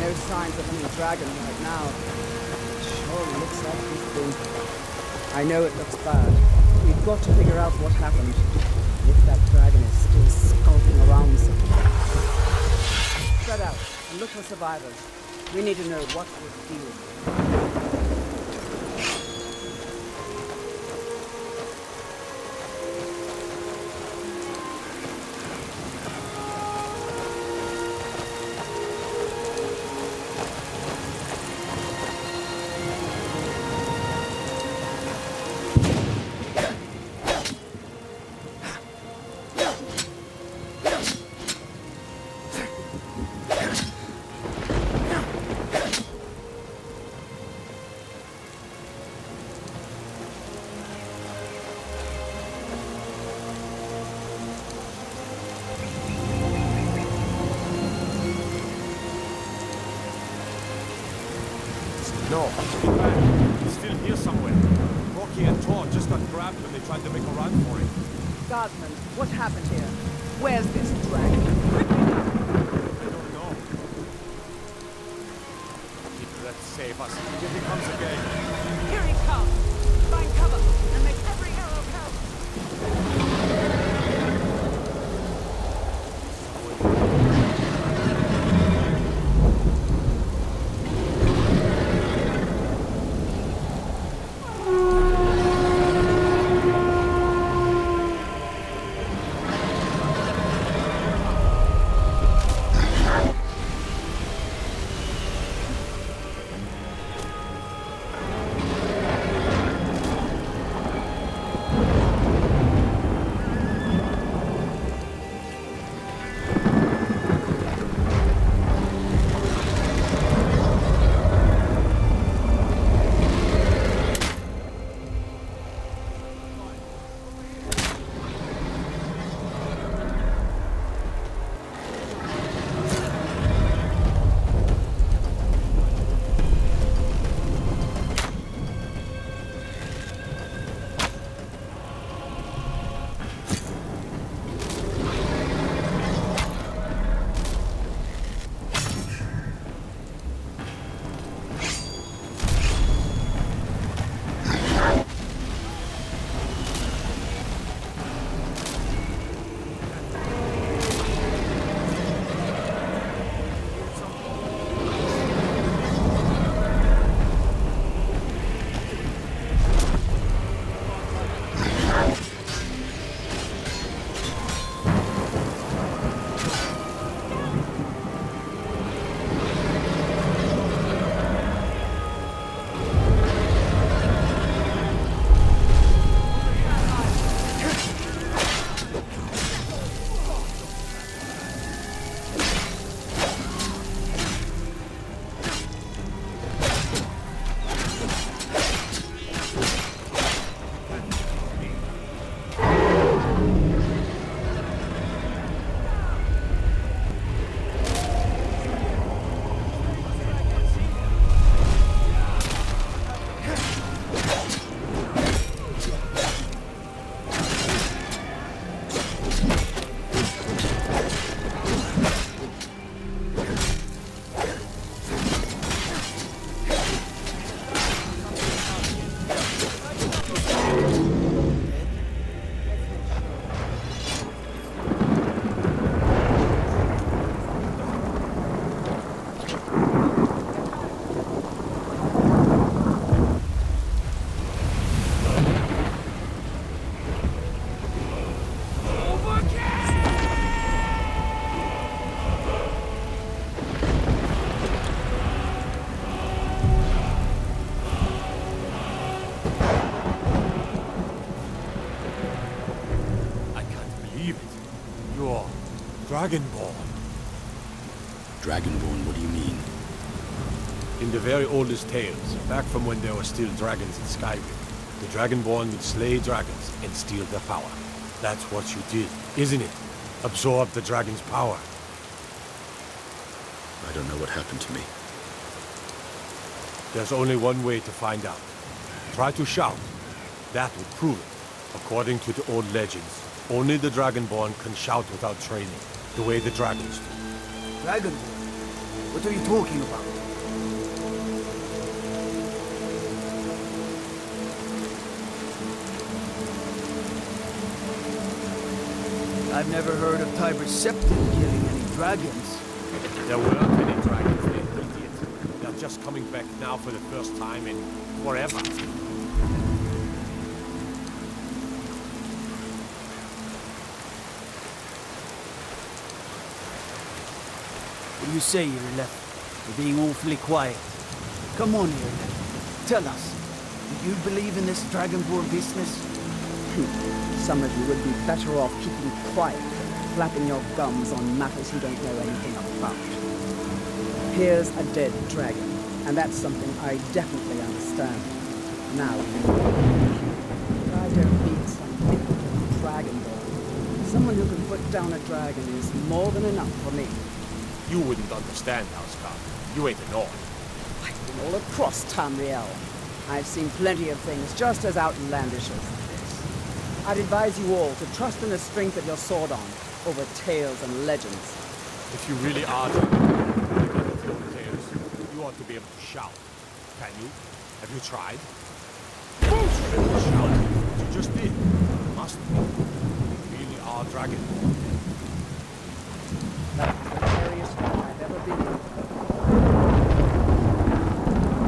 no signs of any dragon right now. It sure looks like he's been... I know it looks bad. We've got to figure out what happened. If that dragon is still skulking around somewhere. Spread out and look for survivors. We need to know what we're dealing with. No, it's still here somewhere. Rocky and Tor just got grabbed when they tried to make a run for it. Guardsman, what happened here? Where's this dragon? I don't know. People that save us. Here he comes again. Here he comes! Find cover and make every arrow count! Dragonborn. Dragonborn, what do you mean? In the very oldest tales, back from when there were still dragons in Skyrim, the Dragonborn would slay dragons and steal their power. That's what you did, isn't it? Absorb the dragon's power. I don't know what happened to me. There's only one way to find out. Try to shout. That would prove it. According to the old legends, only the Dragonborn can shout without training, the way the dragons do. Dragonborn? What are you talking about? I've never heard of Tiber's Septim killing any dragons. There weren't any dragons then, idiot. They're just coming back now for the first time in forever. What do you say, Irileth? You're being awfully quiet. Come on, Irileth. Tell us. Do you believe in this Dragonborn business? Some of you would be better off keeping quiet than flapping your gums on matters you don't know anything about. Here's a dead dragon, and that's something I definitely understand. Now, I don't need some big Dragonborn. Someone who can put down a dragon is more than enough for me. You wouldn't understand, Hrothgar. You ain't an orc. I've been all across Tamriel. I've seen plenty of things just as outlandish as this. I'd advise you all to trust in the strength of your sword arm over tales and legends. If you really are your tales, you ought to be able to shout. Can you? Have you tried? Bullshit! Shout! You just did. Must be. You really are dragon. That's the scariest thing I've ever been in.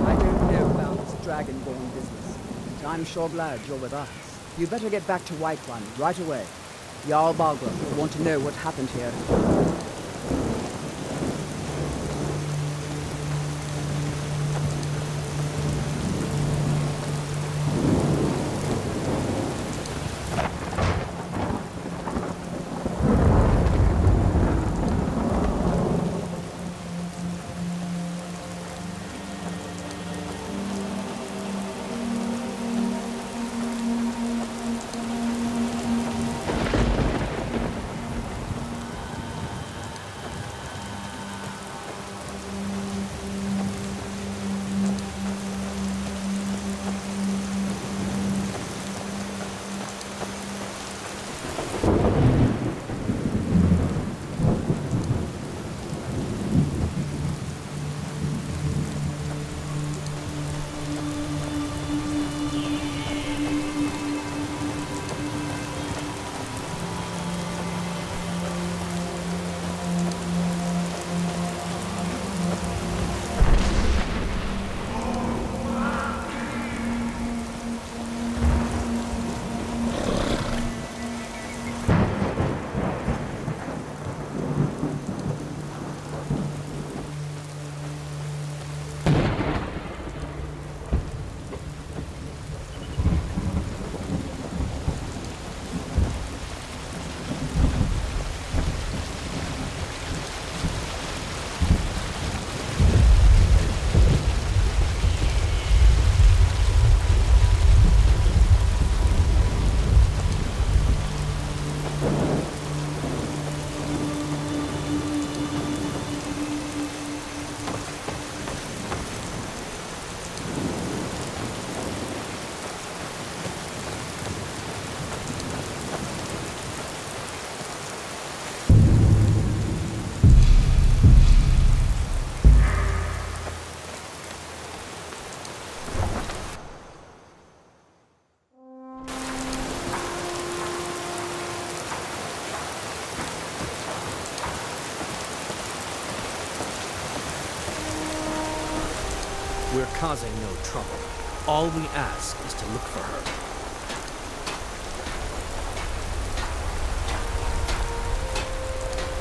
I don't know about this Dragonborn business, but I'm sure glad you're with us. You better get back to Whiterun right away. Jarl Balgruuf will want to know what happened here. We're causing no trouble. All we ask is to look for her.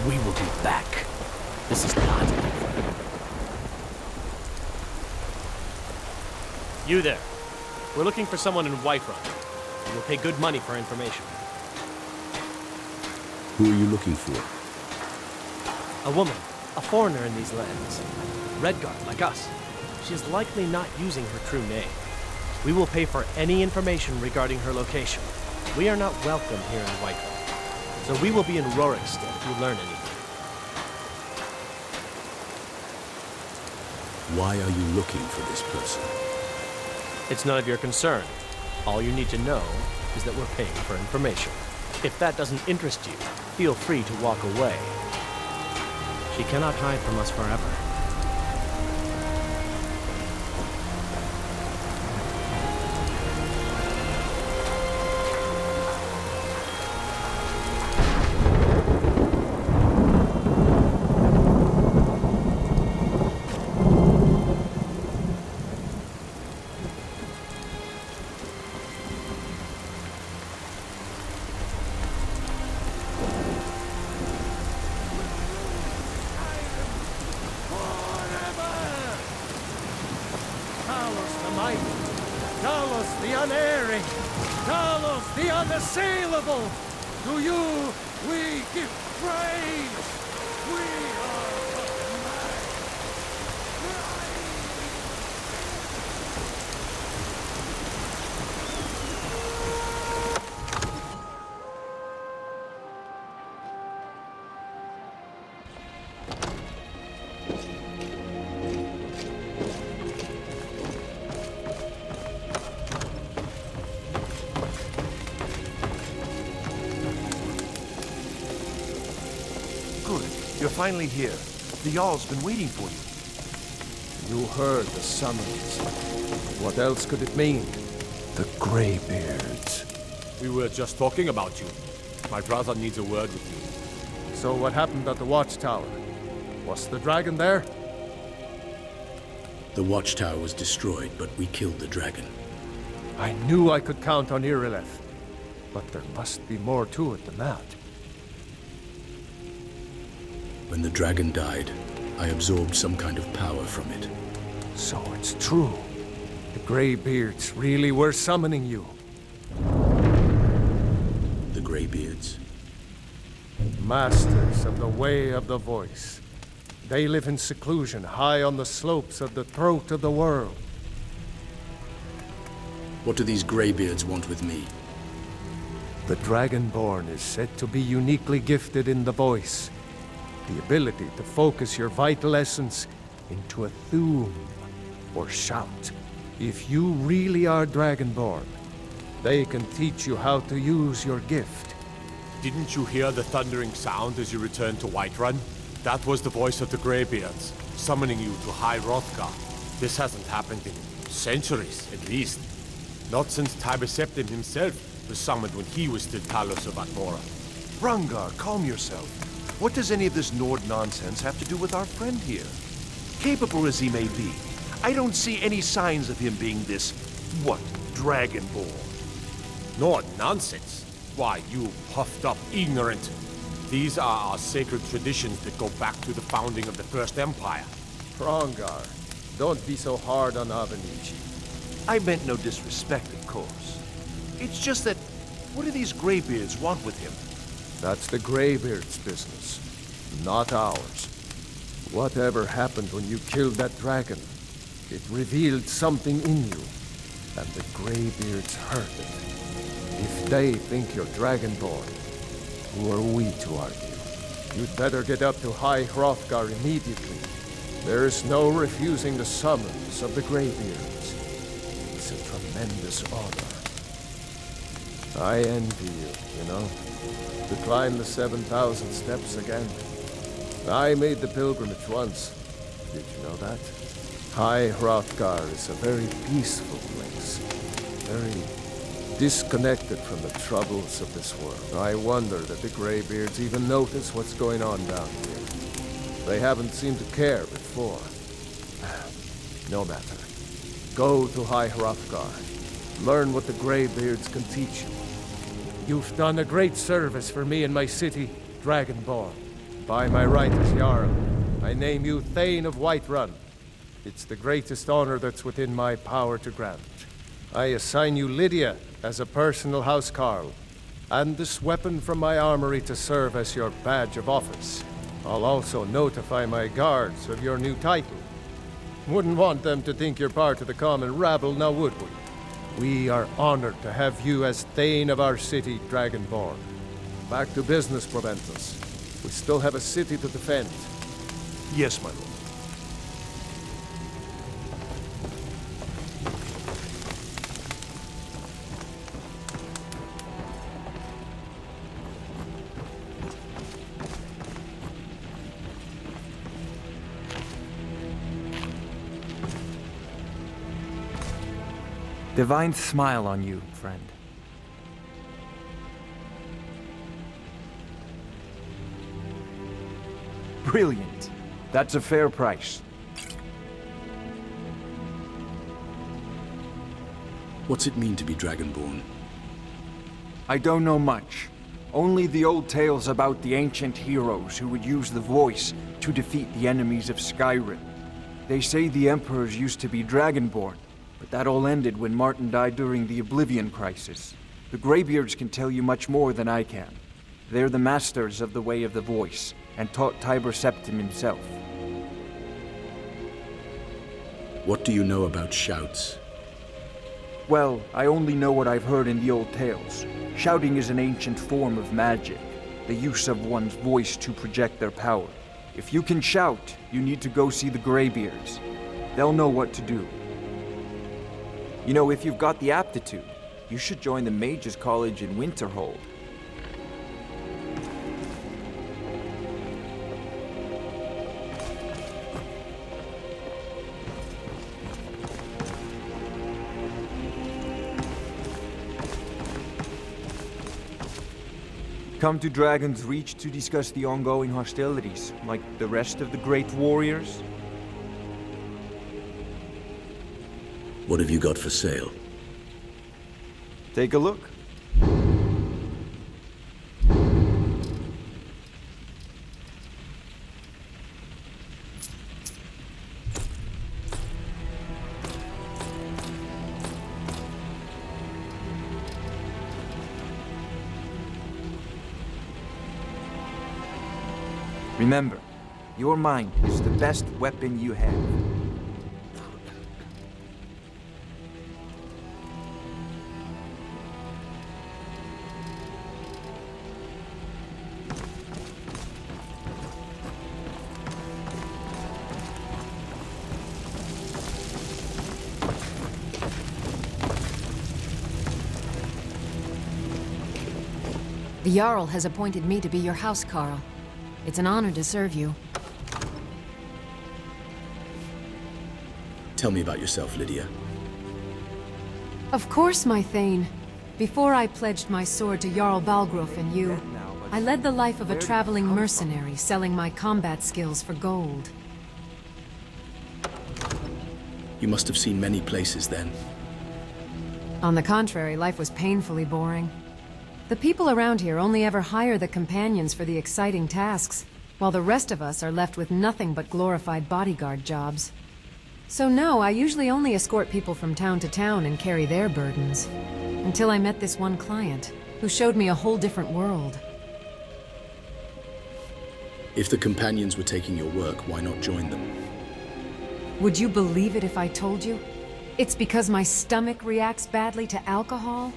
We will be back. This is not over. You there. We're looking for someone in Whiterun. We will pay good money for information. Who are you looking for? A woman. A foreigner in these lands. Hrothgar, like us. She is likely not using her true name. We will pay for any information regarding her location. We are not welcome here in Whiterun, so we will be in Rorikstead if you learn anything. Why are you looking for this person? It's none of your concern. All you need to know is that we're paying for information. If that doesn't interest you, feel free to walk away. She cannot hide from us forever. Talos the mighty, Talos the unerring, Talos the unassailable. To you we give praise. We are but man. You're finally here. The Jarl's been waiting for you. You heard the summons. What else could it mean? The Greybeards. We were just talking about you. My brother needs a word with you. So what happened at the Watchtower? Was the dragon there? The Watchtower was destroyed, but we killed the dragon. I knew I could count on Irileth. But there must be more to it than that. When the dragon died, I absorbed some kind of power from it. So it's true. The Greybeards really were summoning you. The Greybeards. Masters of the Way of the Voice. They live in seclusion high on the slopes of the throat of the world. What do these Greybeards want with me? The Dragonborn is said to be uniquely gifted in the voice. The ability to focus your vital essence into a thum, or shout. If you really are Dragonborn, they can teach you how to use your gift. Didn't you hear the thundering sound as you returned to Whiterun? That was the voice of the Greybeards, summoning you to High Hrothgar. This hasn't happened in centuries, at least. Not since Tiber Septim himself was summoned when he was still Talos of Atmora. Hrothgar, calm yourself. What does any of this Nord nonsense have to do with our friend here? Capable as he may be, I don't see any signs of him being this, Dragonborn. Nord nonsense? Why, you puffed up ignorant. These are our sacred traditions that go back to the founding of the First Empire. Hrothgar, don't be so hard on Avenici. I meant no disrespect, of course. It's just that, what do these Greybeards want with him? That's the Greybeards' business, not ours. Whatever happened when you killed that dragon, it revealed something in you, and the Greybeards heard it. If they think you're Dragonborn, who are we to argue? You'd better get up to High Hrothgar immediately. There's no refusing the summons of the Greybeards. It's a tremendous honor. I envy you, you know? To climb the 7,000 steps again. I made the pilgrimage once. Did you know that? High Hrothgar is a very peaceful place. Very disconnected from the troubles of this world. I wonder that the Greybeards even notice what's going on down here. They haven't seemed to care before. No matter. Go to High Hrothgar. Learn what the Greybeards can teach you. You've done a great service for me and my city, Dragonborn. By my right as Jarl, I name you Thane of Whiterun. It's the greatest honor that's within my power to grant. I assign you Lydia as a personal housecarl, and this weapon from my armory to serve as your badge of office. I'll also notify my guards of your new title. Wouldn't want them to think you're part of the common rabble, now would we? We are honored to have you as Thane of our city, Dragonborn. Back to business, Proventus. We still have a city to defend. Yes, my lord. Divine smile on you, friend. Brilliant. That's a fair price. What's it mean to be Dragonborn? I don't know much. Only the old tales about the ancient heroes who would use the voice to defeat the enemies of Skyrim. They say the emperors used to be Dragonborn, But that all ended when Martin died during the Oblivion Crisis. The Greybeards can tell you much more than I can. They're the masters of the Way of the Voice, and taught Tiber Septim himself. What do you know about shouts? Well, I only know what I've heard in the old tales. Shouting is an ancient form of magic, the use of one's voice to project their power. If you can shout, you need to go see the Greybeards. They'll know what to do. You know, if you've got the aptitude, you should join the Mages College in Winterhold. Come to Dragon's Reach to discuss the ongoing hostilities, like the rest of the great warriors? What have you got for sale? Take a look. Remember, your mind is the best weapon you have. The Jarl has appointed me to be your housecarl. It's an honor to serve you. Tell me about yourself, Lydia. Of course, my Thane. Before I pledged my sword to Jarl Balgruuf and you, I led the life of a traveling mercenary, selling my combat skills for gold. You must have seen many places then. On the contrary, life was painfully boring. The people around here only ever hire the companions for the exciting tasks, while the rest of us are left with nothing but glorified bodyguard jobs. So no, I usually only escort people from town to town and carry their burdens. Until I met this one client, who showed me a whole different world. If the companions were taking your work, why not join them? Would you believe it if I told you? It's because my stomach reacts badly to alcohol?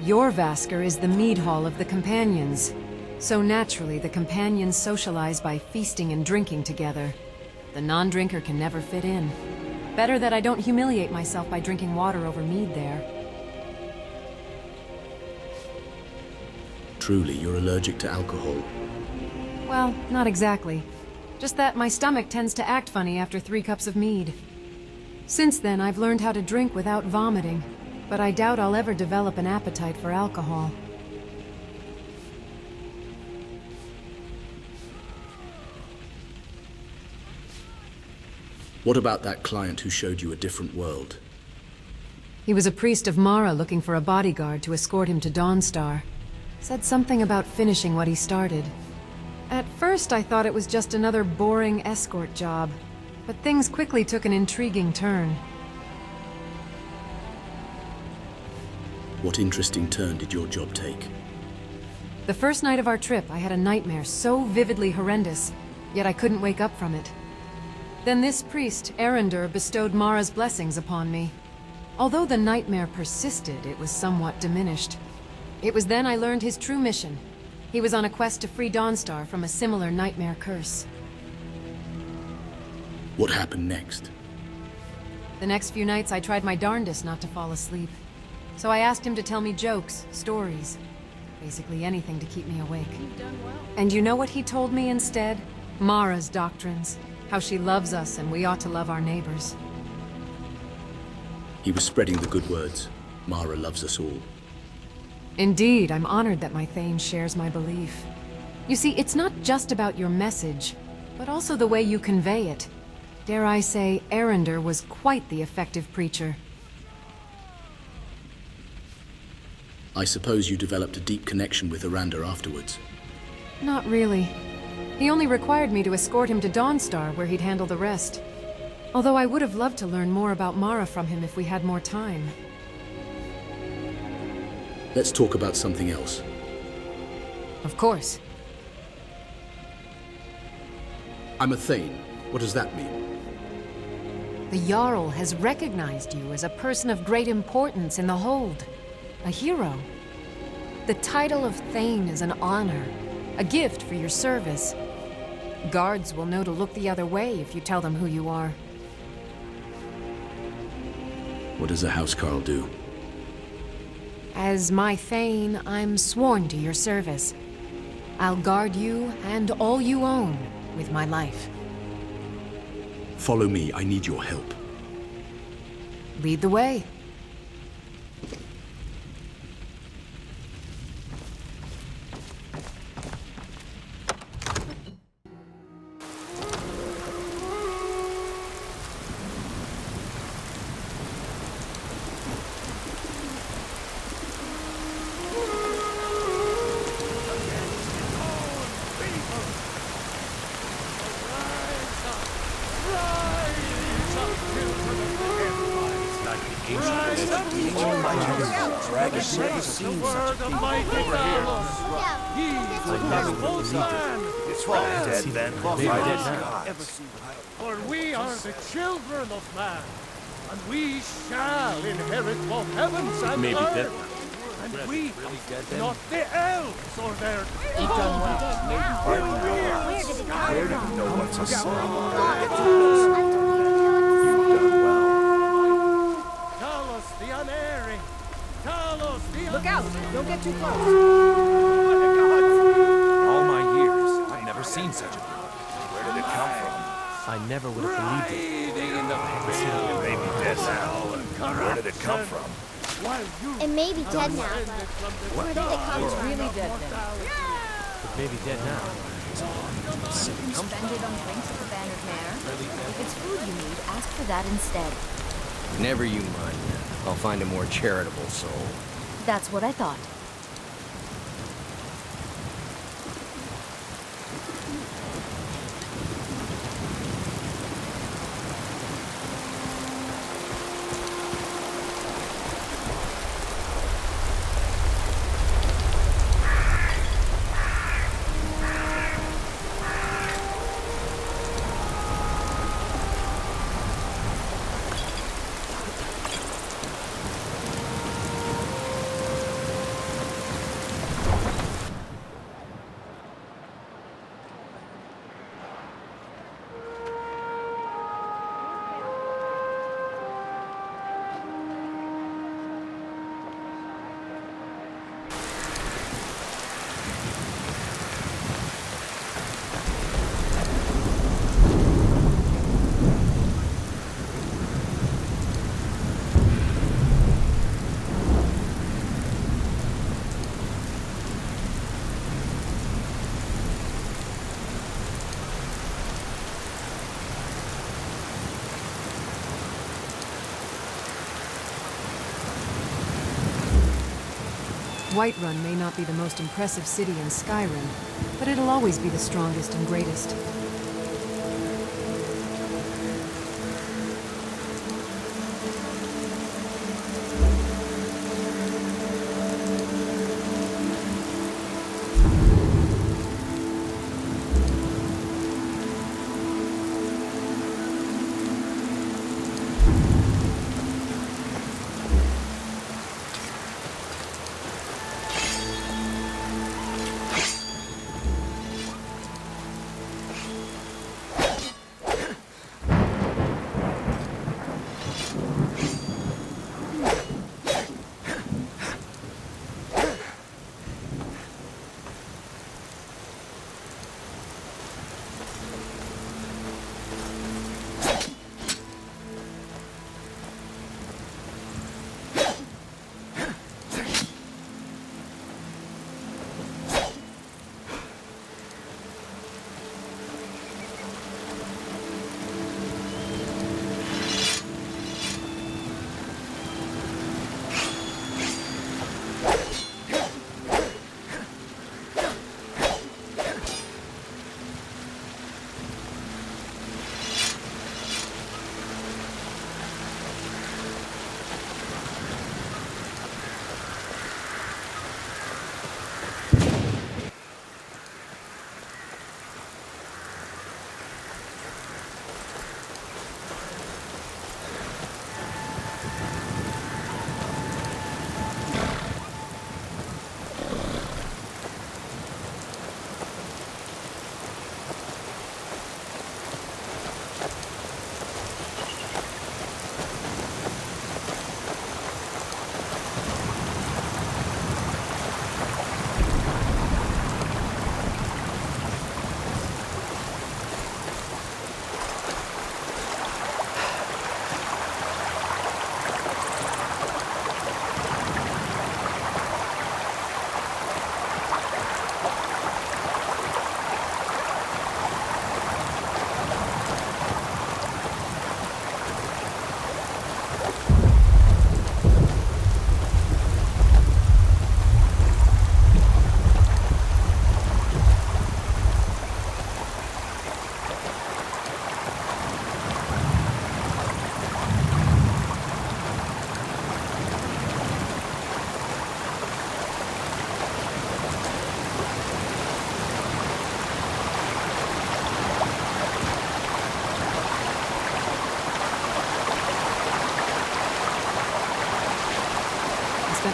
Jorvaskr is the mead hall of the companions. So naturally, the companions socialize by feasting and drinking together. The non-drinker can never fit in. Better that I don't humiliate myself by drinking water over mead there. Truly, you're allergic to alcohol. Well, not exactly. Just that my stomach tends to act funny after 3 cups of mead. Since then, I've learned how to drink without vomiting. But I doubt I'll ever develop an appetite for alcohol. What about that client who showed you a different world? He was a priest of Mara looking for a bodyguard to escort him to Dawnstar. Said something about finishing what he started. At first I thought it was just another boring escort job, but things quickly took an intriguing turn. What interesting turn did your job take? The first night of our trip, I had a nightmare so vividly horrendous, yet I couldn't wake up from it. Then this priest, Erendur, bestowed Mara's blessings upon me. Although the nightmare persisted, it was somewhat diminished. It was then I learned his true mission. He was on a quest to free Dawnstar from a similar nightmare curse. What happened next? The next few nights, I tried my darndest not to fall asleep. So I asked him to tell me jokes, stories, basically anything to keep me awake. You've done well. And you know what he told me instead? Mara's doctrines. How she loves us and we ought to love our neighbors. He was spreading the good words. Mara loves us all. Indeed, I'm honored that my Thane shares my belief. You see, it's not just about your message, but also the way you convey it. Dare I say, Erendur was quite the effective preacher. I suppose you developed a deep connection with Erendur afterwards. Not really. He only required me to escort him to Dawnstar, where he'd handle the rest. Although I would have loved to learn more about Mara from him if we had more time. Let's talk about something else. Of course. I'm a Thane. What does that mean? The Jarl has recognized you as a person of great importance in the Hold. A hero. The title of Thane is an honor, a gift for your service. Guards will know to look the other way if you tell them who you are. What does a housecarl do? As my Thane, I'm sworn to your service. I'll guard you and all you own with my life. Follow me. I need your help. Lead the way. For we are the children of man, and we shall inherit both heavens and Maybe earth. dead. And we, not the elves or their... Where do you know what's a slum? Talos the unerring, Talos the... Look out! Don't get too close. All my years, I've never seen such a thing. Where did it come from? I never would have believed it. It may be dead now. Where did it come from? It may be dead now, but where did it come from? Really dead then. It may be dead now. Spend it on drinks at the Bannered Mare. If it's food you need, ask for that instead. Never you mind. I'll find a more charitable soul. That's what I thought. Whiterun may not be the most impressive city in Skyrim, but it'll always be the strongest and greatest.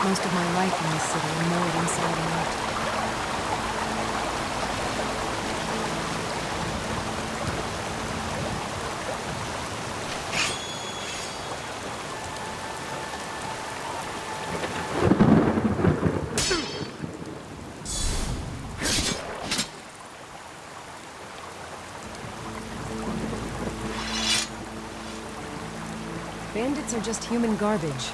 spent most of my life in this city and know it inside and out. Bandits are just human garbage.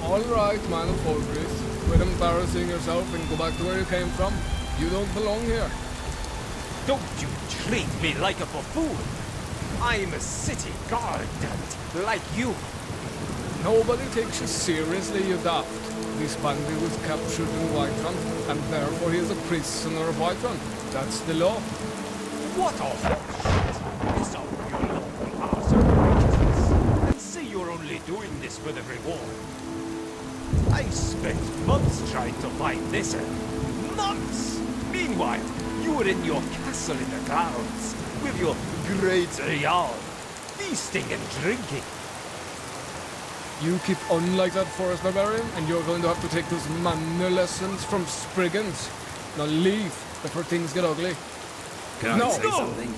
All right, man of Fortress. Quit embarrassing yourself and go back to where you came from. You don't belong here. Don't you treat me like a buffoon! I'm a city guard, like you. Nobody takes you seriously, you daft. This bandit was captured in Whiterun, and therefore he is a prisoner of Whiterun. That's the law. What a horseshit! Disown your lawful arse of righteousness, and say you're only doing this for the reward. I spent months trying to find this end. Months! Meanwhile, you were in your castle in the clouds, with your great Rial, feasting and drinking. You keep on like that, Forest Barbarian, and you're going to have to take those manner lessons from Spriggans. Now leave, before things get ugly. Can I say something?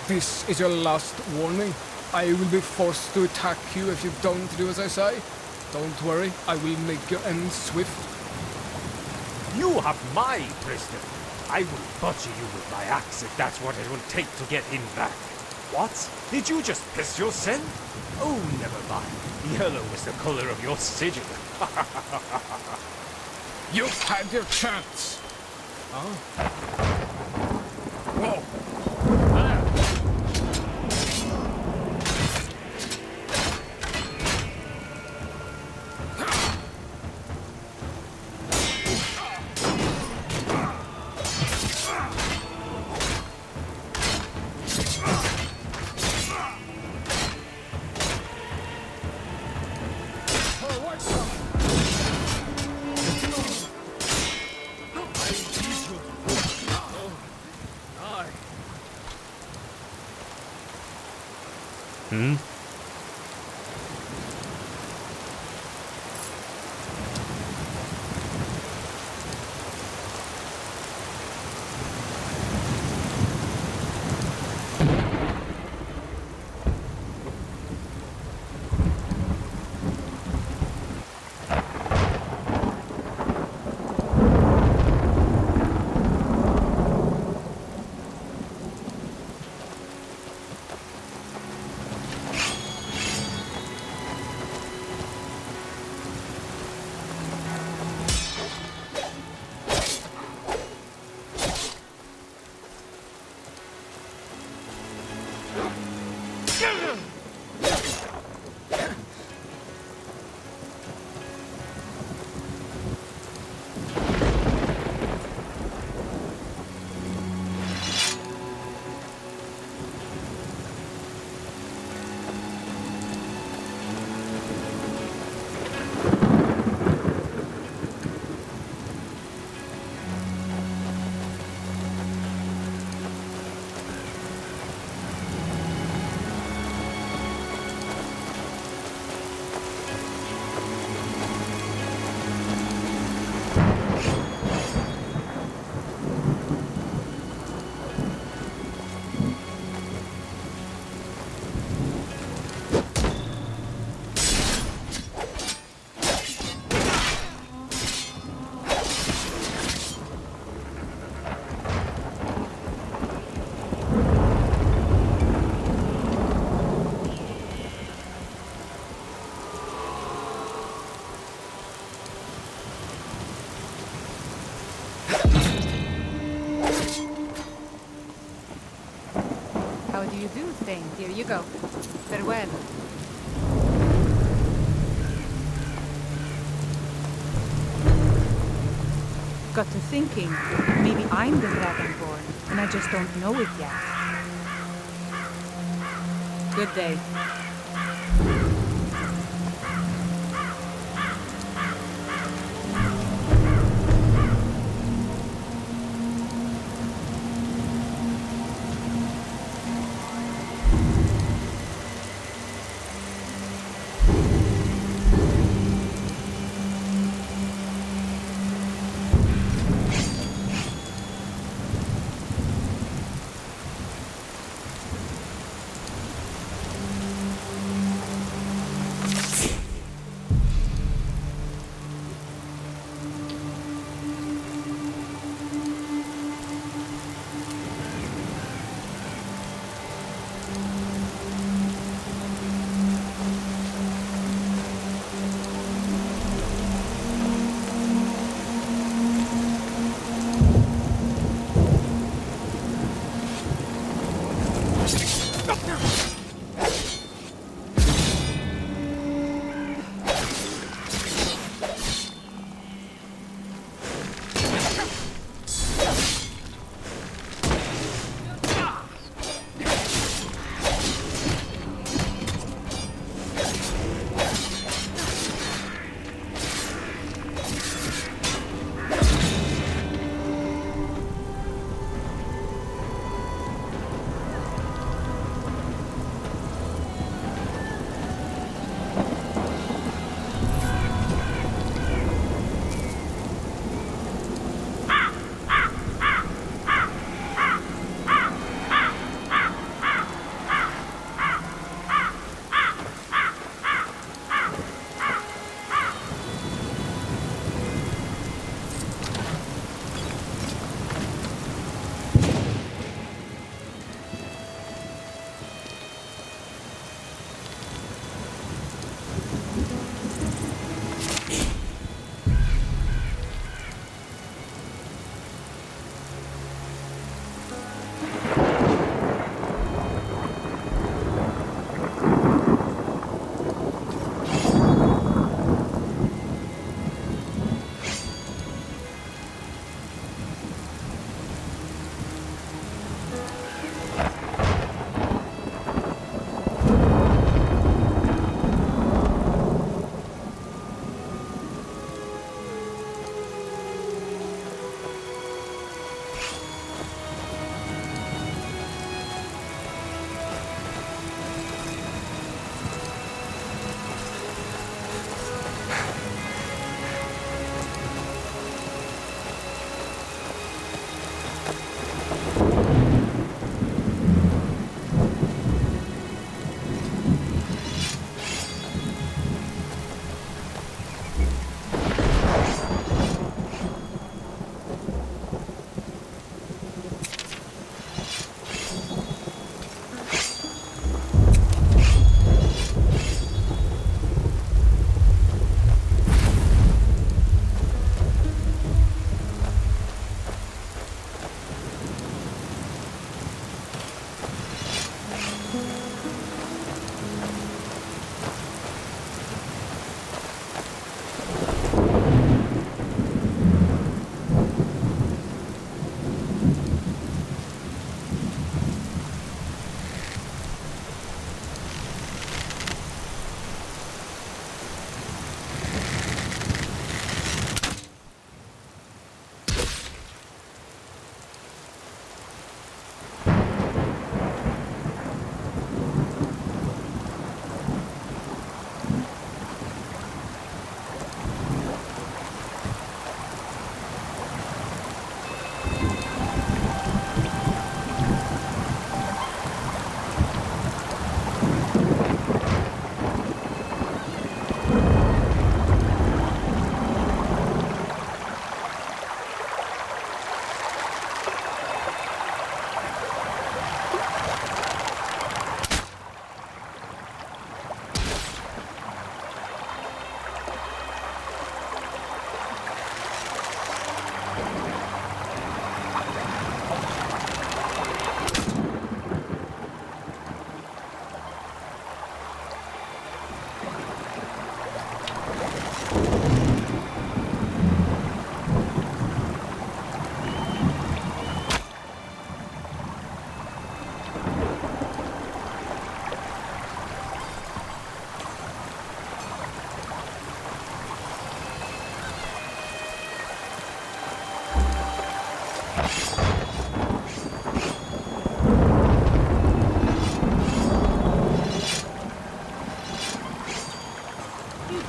This is your last warning. I will be forced to attack you if you don't do as I say. Don't worry, I will make your end swift. You have my prisoner. I will butcher you with my axe if that's what it will take to get him back. What? Did you just piss yourself? Oh, never mind. Yellow is the color of your sigil. You've had your chance. Huh? Whoa. Here you go. Farewell. Got to thinking, maybe I'm the Dragonborn, and I just don't know it yet. Good day.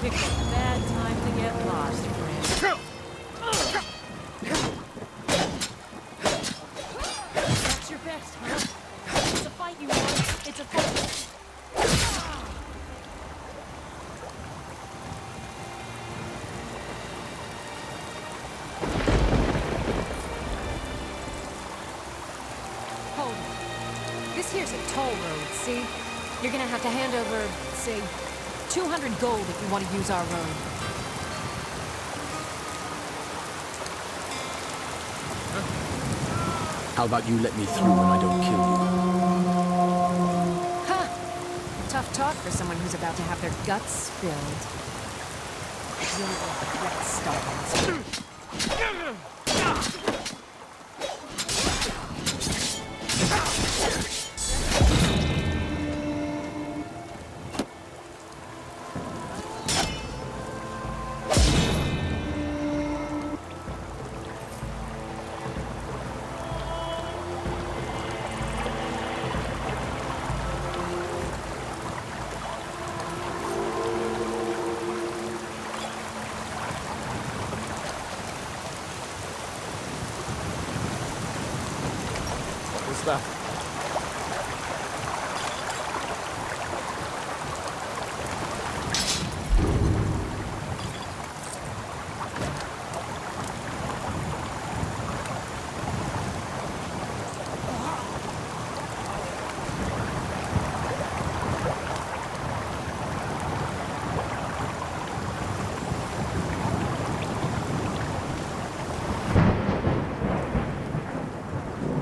Picked a bad time to get lost, friend. That's your best, huh? It's a fight you want. It's a fight. Hold on. This here's a toll road, see? You're gonna have to hand over, say, 200 gold if you want to use our road. How about you let me through when I don't kill you? Ha! Tough talk for someone who's about to have their guts spilled. You'll regret starting. That.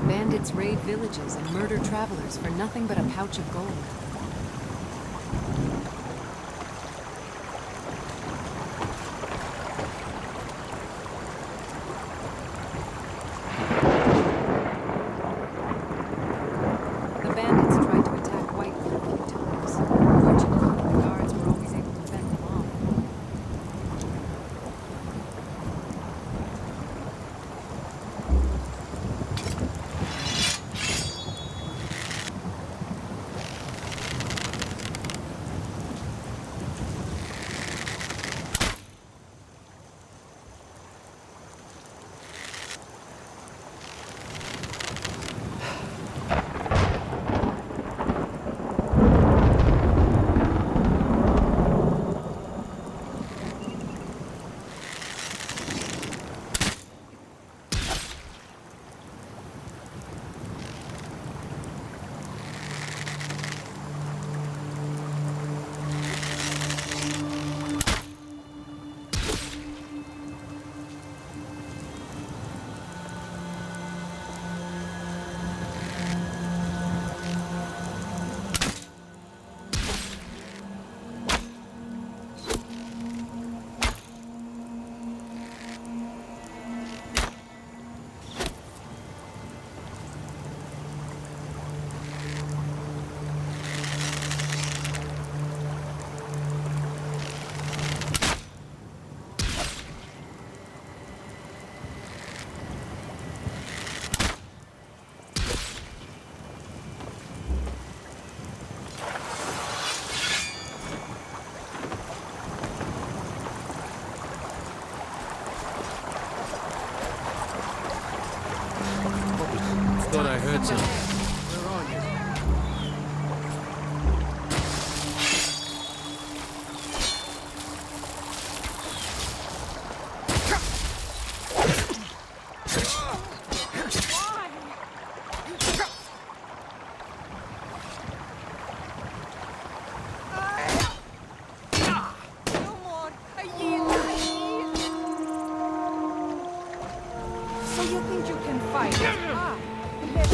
Bandits raid villages and murder travelers for nothing but a pouch of gold. The bandits tried to attack Whitewood a few times. Fortunately, the guards were always able to fend them off. Thought I heard something. Where are you? So you think you can fight? Ah, yes.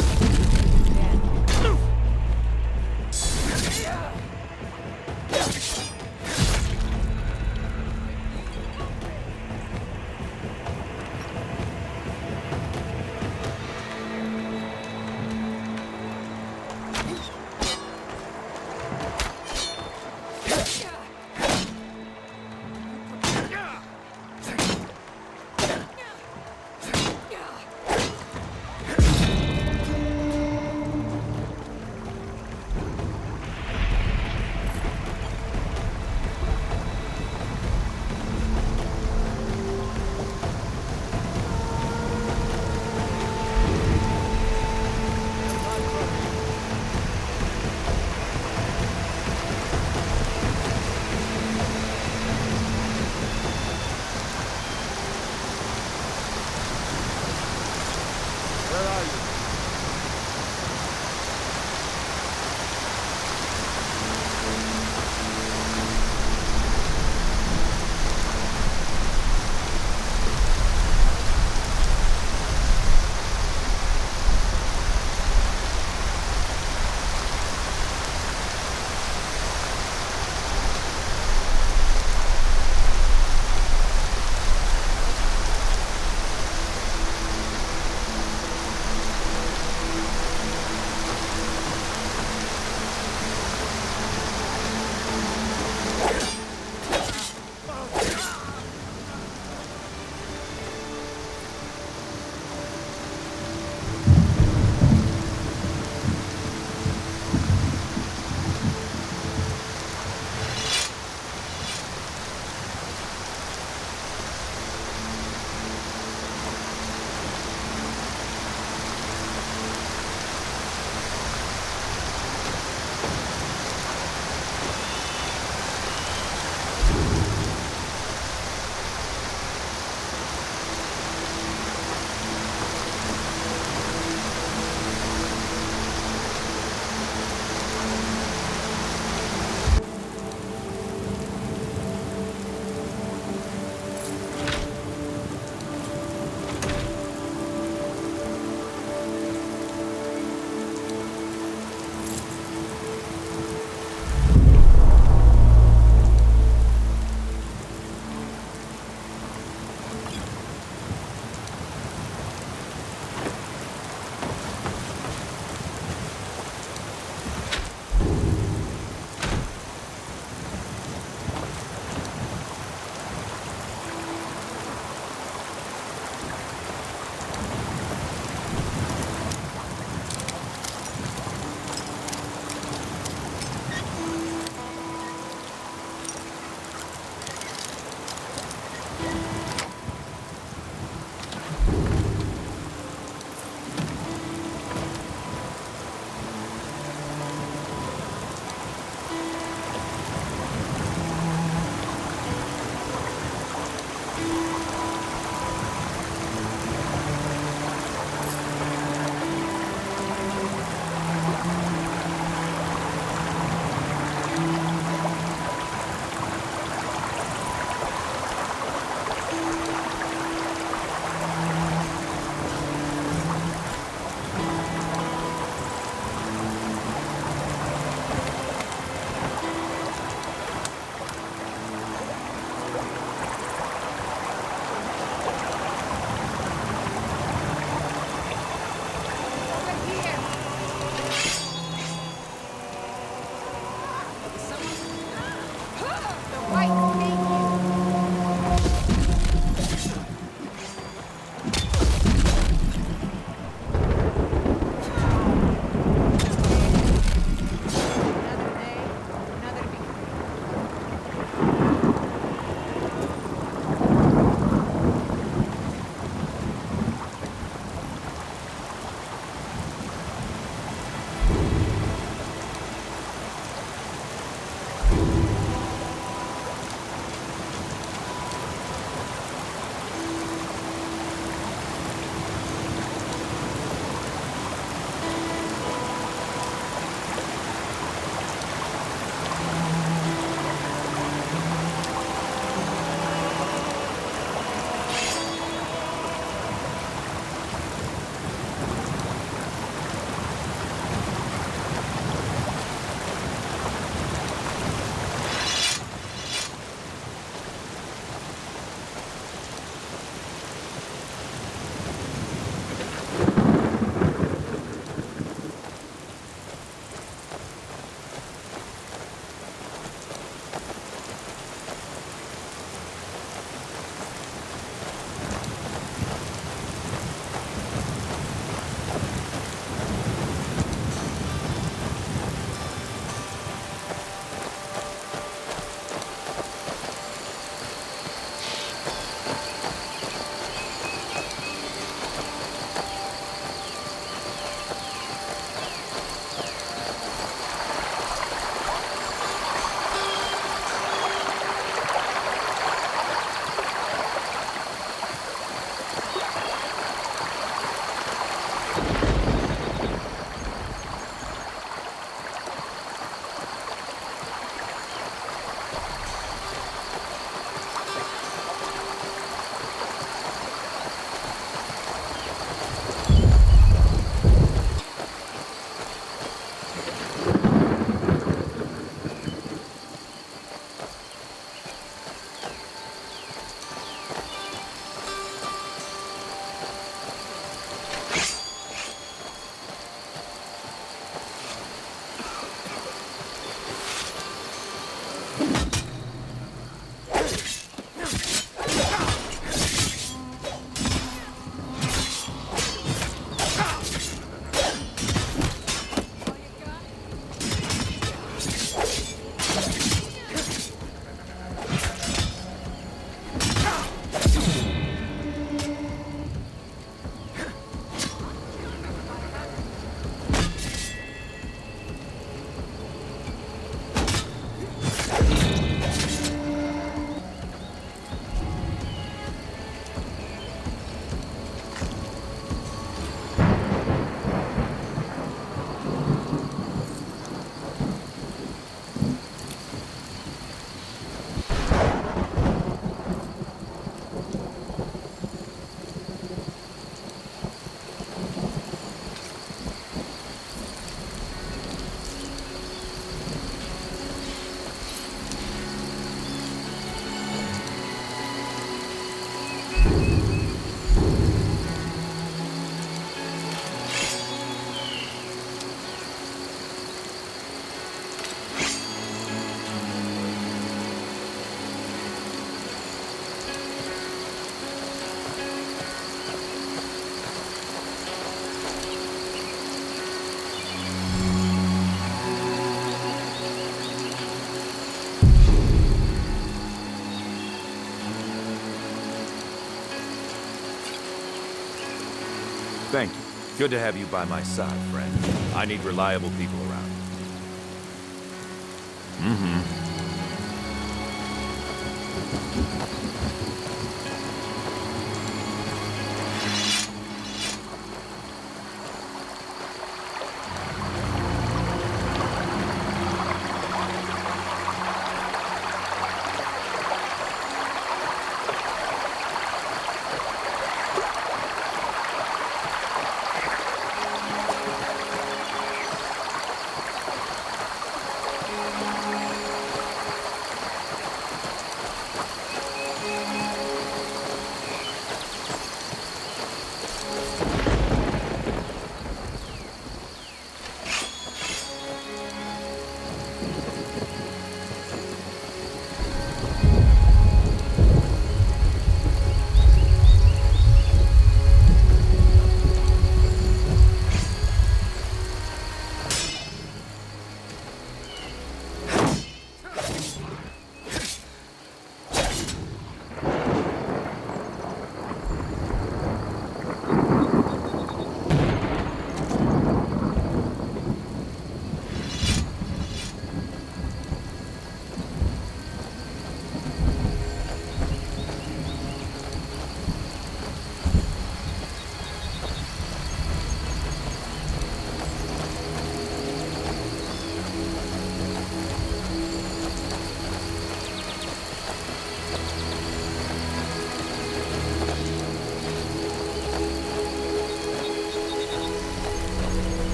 Thank you. Good to have you by my side, friend. I need reliable people around.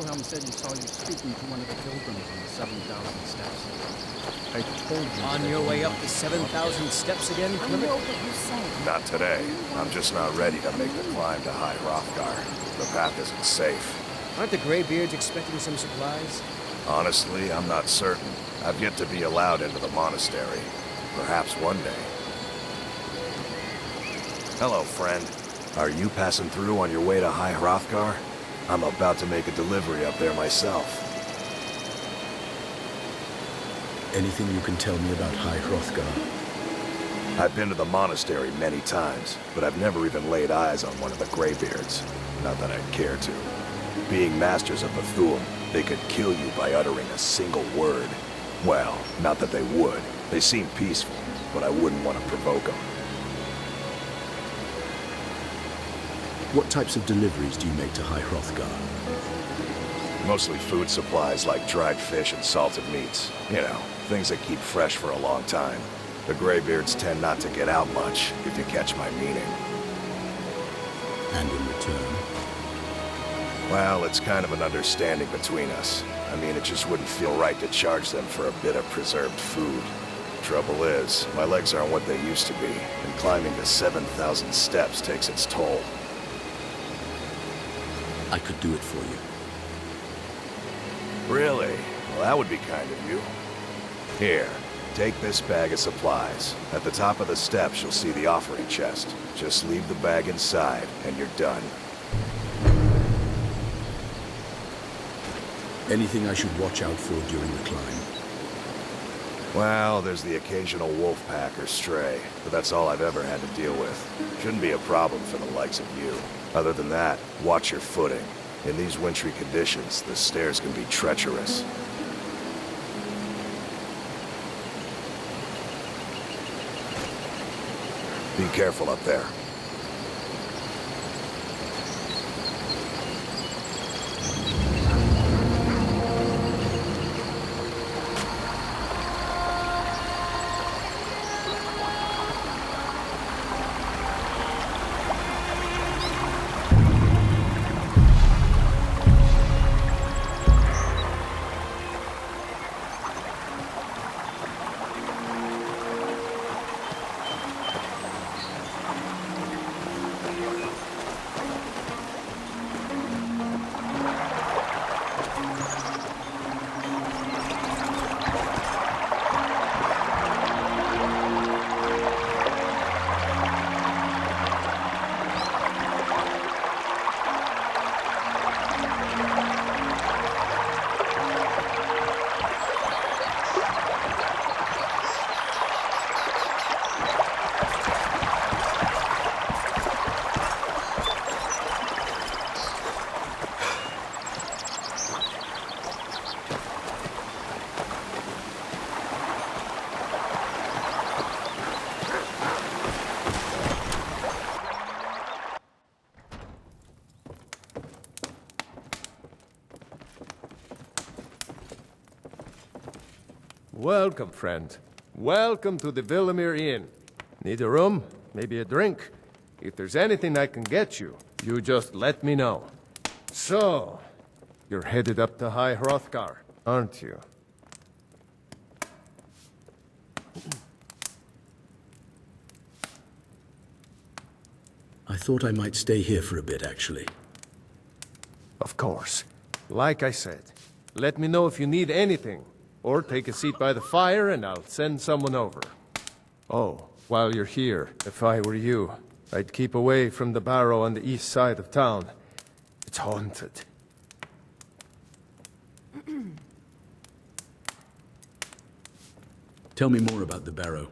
Wilhelm said he saw you speaking to one of the pilgrims on the 7,000 steps. I told you... On your way up the 7,000 steps again, I Clement? know what you said. Not today. I'm just not ready to make the climb to High Hrothgar. The path isn't safe. Aren't the Greybeards expecting some supplies? Honestly, I'm not certain. I've yet to be allowed into the monastery. Perhaps one day. Hello, friend. Are you passing through on your way to High Hrothgar? I'm about to make a delivery up there myself. Anything you can tell me about High Hrothgar? I've been to the monastery many times, but I've never even laid eyes on one of the Greybeards. Not that I'd care to. Being masters of Bethune, they could kill you by uttering a single word. Well, not that they would. They seem peaceful, but I wouldn't want to provoke them. What types of deliveries do you make to High Hrothgar? Mostly food supplies like dried fish and salted meats. You know, things that keep fresh for a long time. The Greybeards tend not to get out much, if you catch my meaning. And in return? Well, it's kind of an understanding between us. I mean, it just wouldn't feel right to charge them for a bit of preserved food. Trouble is, my legs aren't what they used to be, and climbing the 7,000 steps takes its toll. I could do it for you. Really? Well, that would be kind of you. Here, take this bag of supplies. At the top of the steps, you'll see the offering chest. Just leave the bag inside, and you're done. Anything I should watch out for during the climb? Well, there's the occasional wolf pack or stray, but that's all I've ever had to deal with. Shouldn't be a problem for the likes of you. Other than that, watch your footing. In these wintry conditions, the stairs can be treacherous. Be careful up there. Welcome, friend. Welcome to the Villamere Inn. Need a room? Maybe a drink? If there's anything I can get you, you just let me know. So, you're headed up to High Hrothgar, aren't you? I thought I might stay here for a bit, actually. Of course. Like I said, let me know if you need anything. Or take a seat by the fire and I'll send someone over. Oh, while you're here, if I were you, I'd keep away from the barrow on the east side of town. It's haunted. Tell me more about the barrow.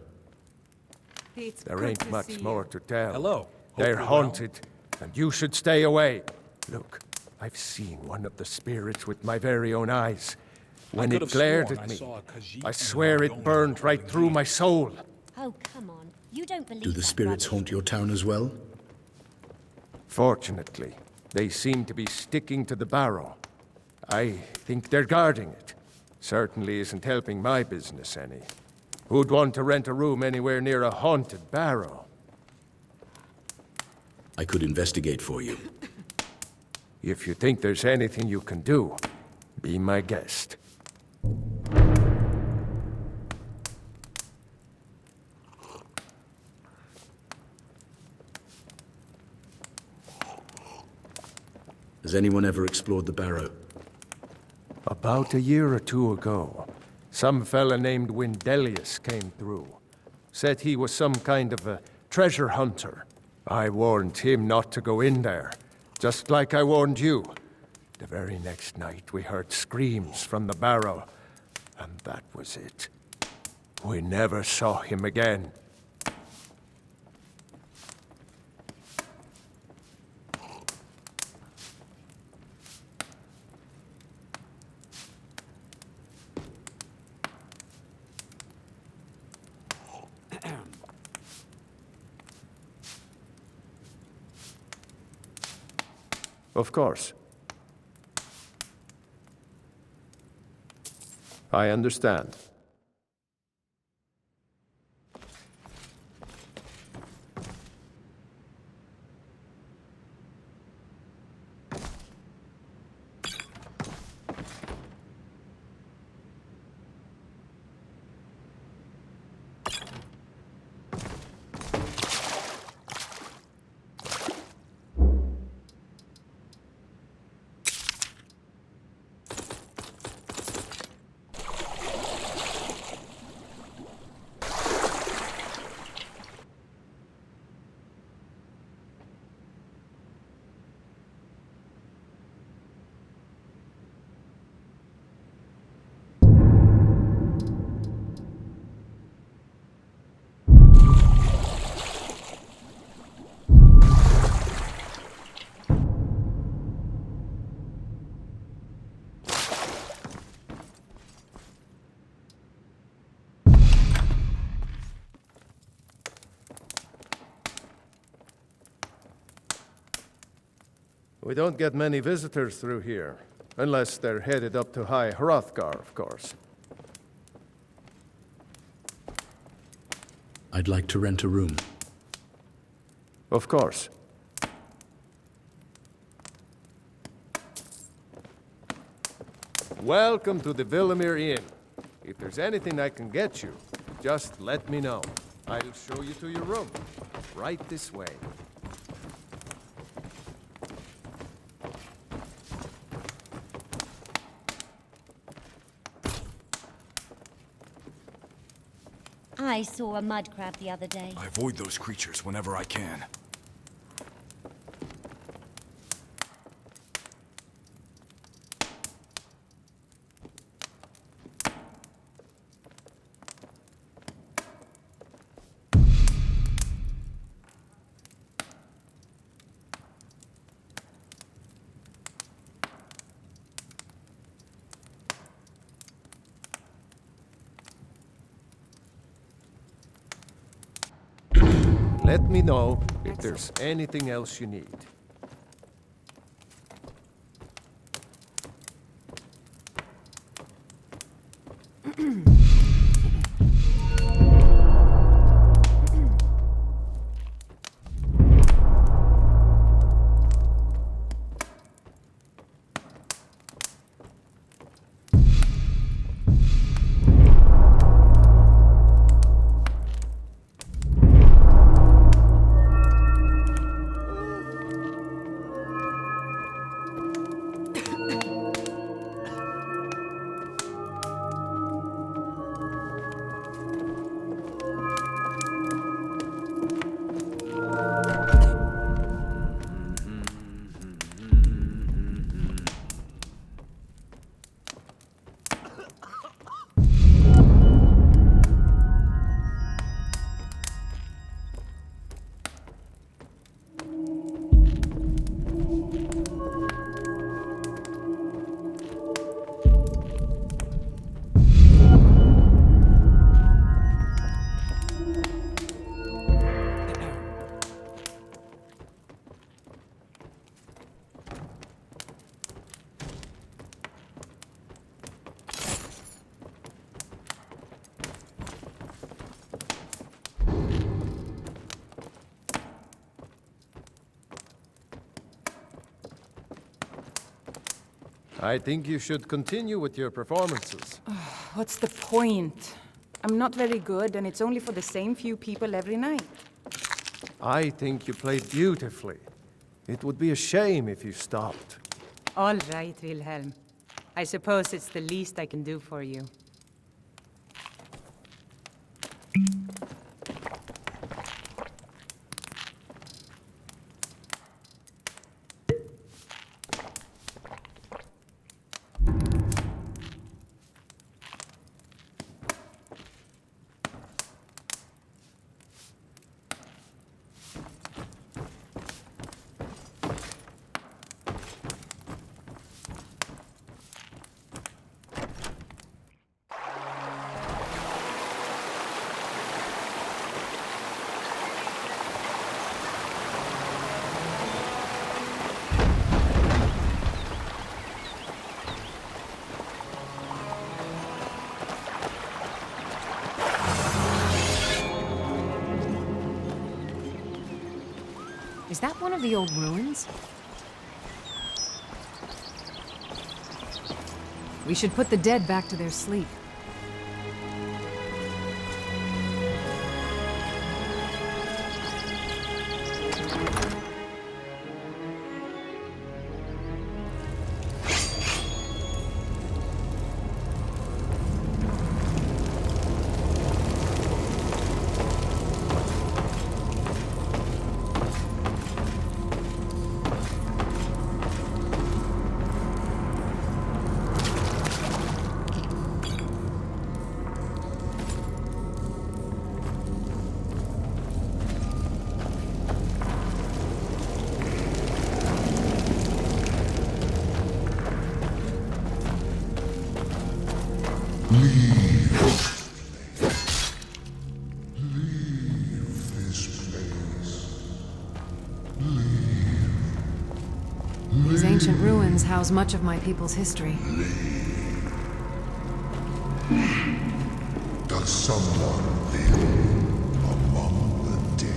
There ain't much more to tell. Hello. They're haunted, and you should stay away. Look, I've seen one of the spirits with my very own eyes. When it glared at me, I swear it burned right through my soul. Oh, come on. You don't believe Do the spirits haunt your town as well? Fortunately, they seem to be sticking to the barrow. I think they're guarding it. Certainly isn't helping my business any. Who'd want to rent a room anywhere near a haunted barrow? I could investigate for you. If you think there's anything you can do, be my guest. Has anyone ever explored the barrow? About a year or two ago, some fella named Windelius came through. Said he was some kind of a treasure hunter. I warned him not to go in there, just like I warned you. The very next night we heard screams from the barrow, and that was it. We never saw him again. Of course. I understand. We don't get many visitors through here, unless they're headed up to High Hrothgar, of course. I'd like to rent a room. Of course. Welcome to the Villamere Inn. If there's anything I can get you, just let me know. I'll show you to your room. Right this way. I saw a mud crab the other day. I avoid those creatures whenever I can. Let me know if there's anything else you need. I think you should continue with your performances. What's the point? I'm not very good, and it's only for the same few people every night. I think you played beautifully. It would be a shame if you stopped. All right, Wilhelm. I suppose it's the least I can do for you. Is that one of the old ruins? We should put the dead back to their sleep. These ancient ruins house much of my people's history. Does someone live among the dead?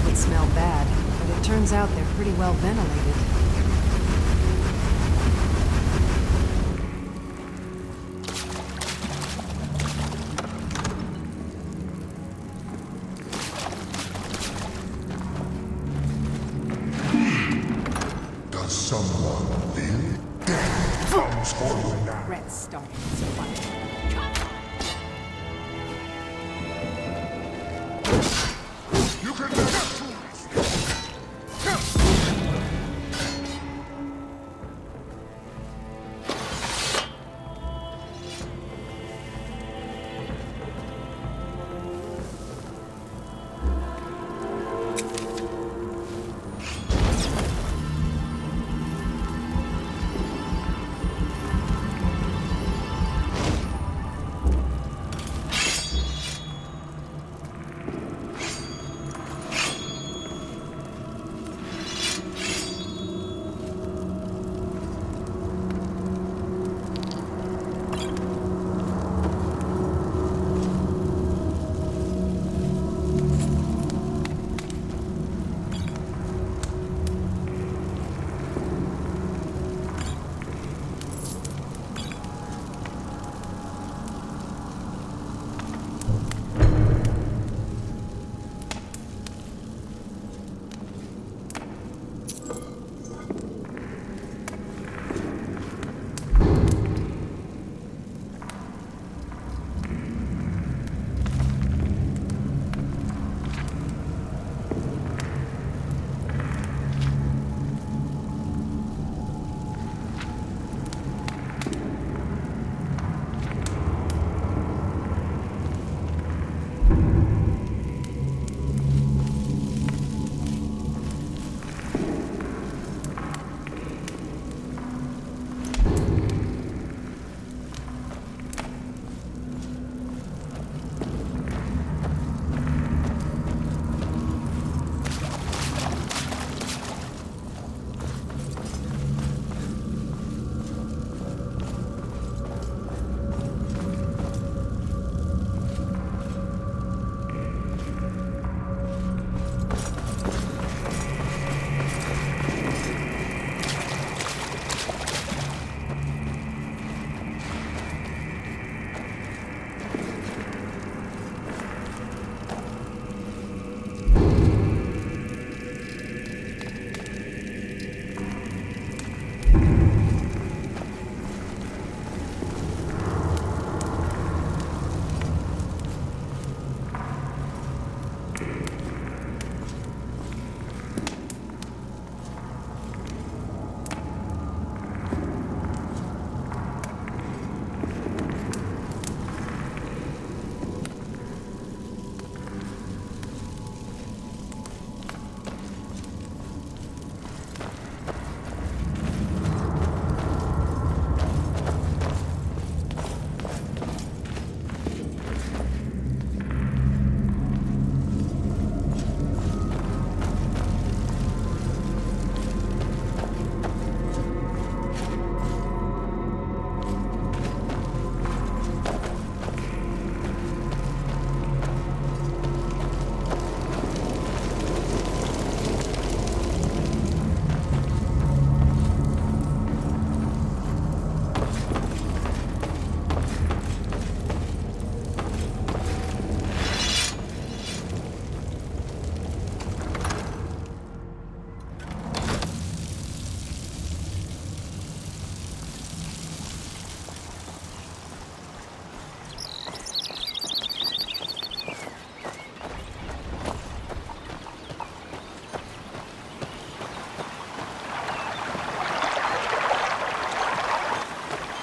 Would smell bad, but it turns out they're pretty well ventilated. Does someone live? Death comes for you now. Red started this fight. You can never.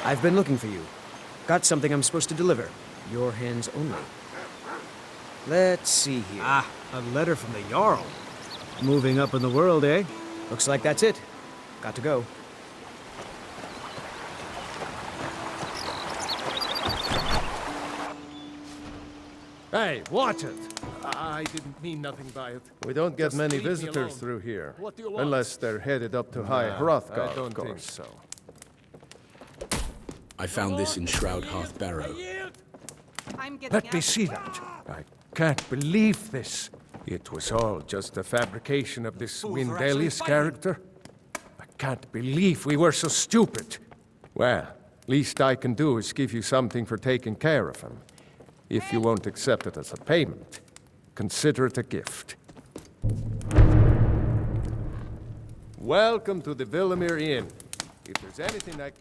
I've been looking for you. Got something I'm supposed to deliver. Your hands only. Let's see here. Ah, a letter from the Jarl. Moving up in the world, eh? Looks like that's it. Got to go. Hey, watch it! I didn't mean nothing by it. We don't get Just many leave me visitors alone. through here. What do you want? Unless they're headed up to High Nah, Hrothgar, I don't of course. think so. I found this in Shroud Hearth Barrow. Let me see that. I can't believe this. It was all just a fabrication of this Windelius character. I can't believe we were so stupid. Well, least I can do is give you something for taking care of him. If you won't accept it as a payment, consider it a gift. Welcome to the Villamere Inn. If there's anything I...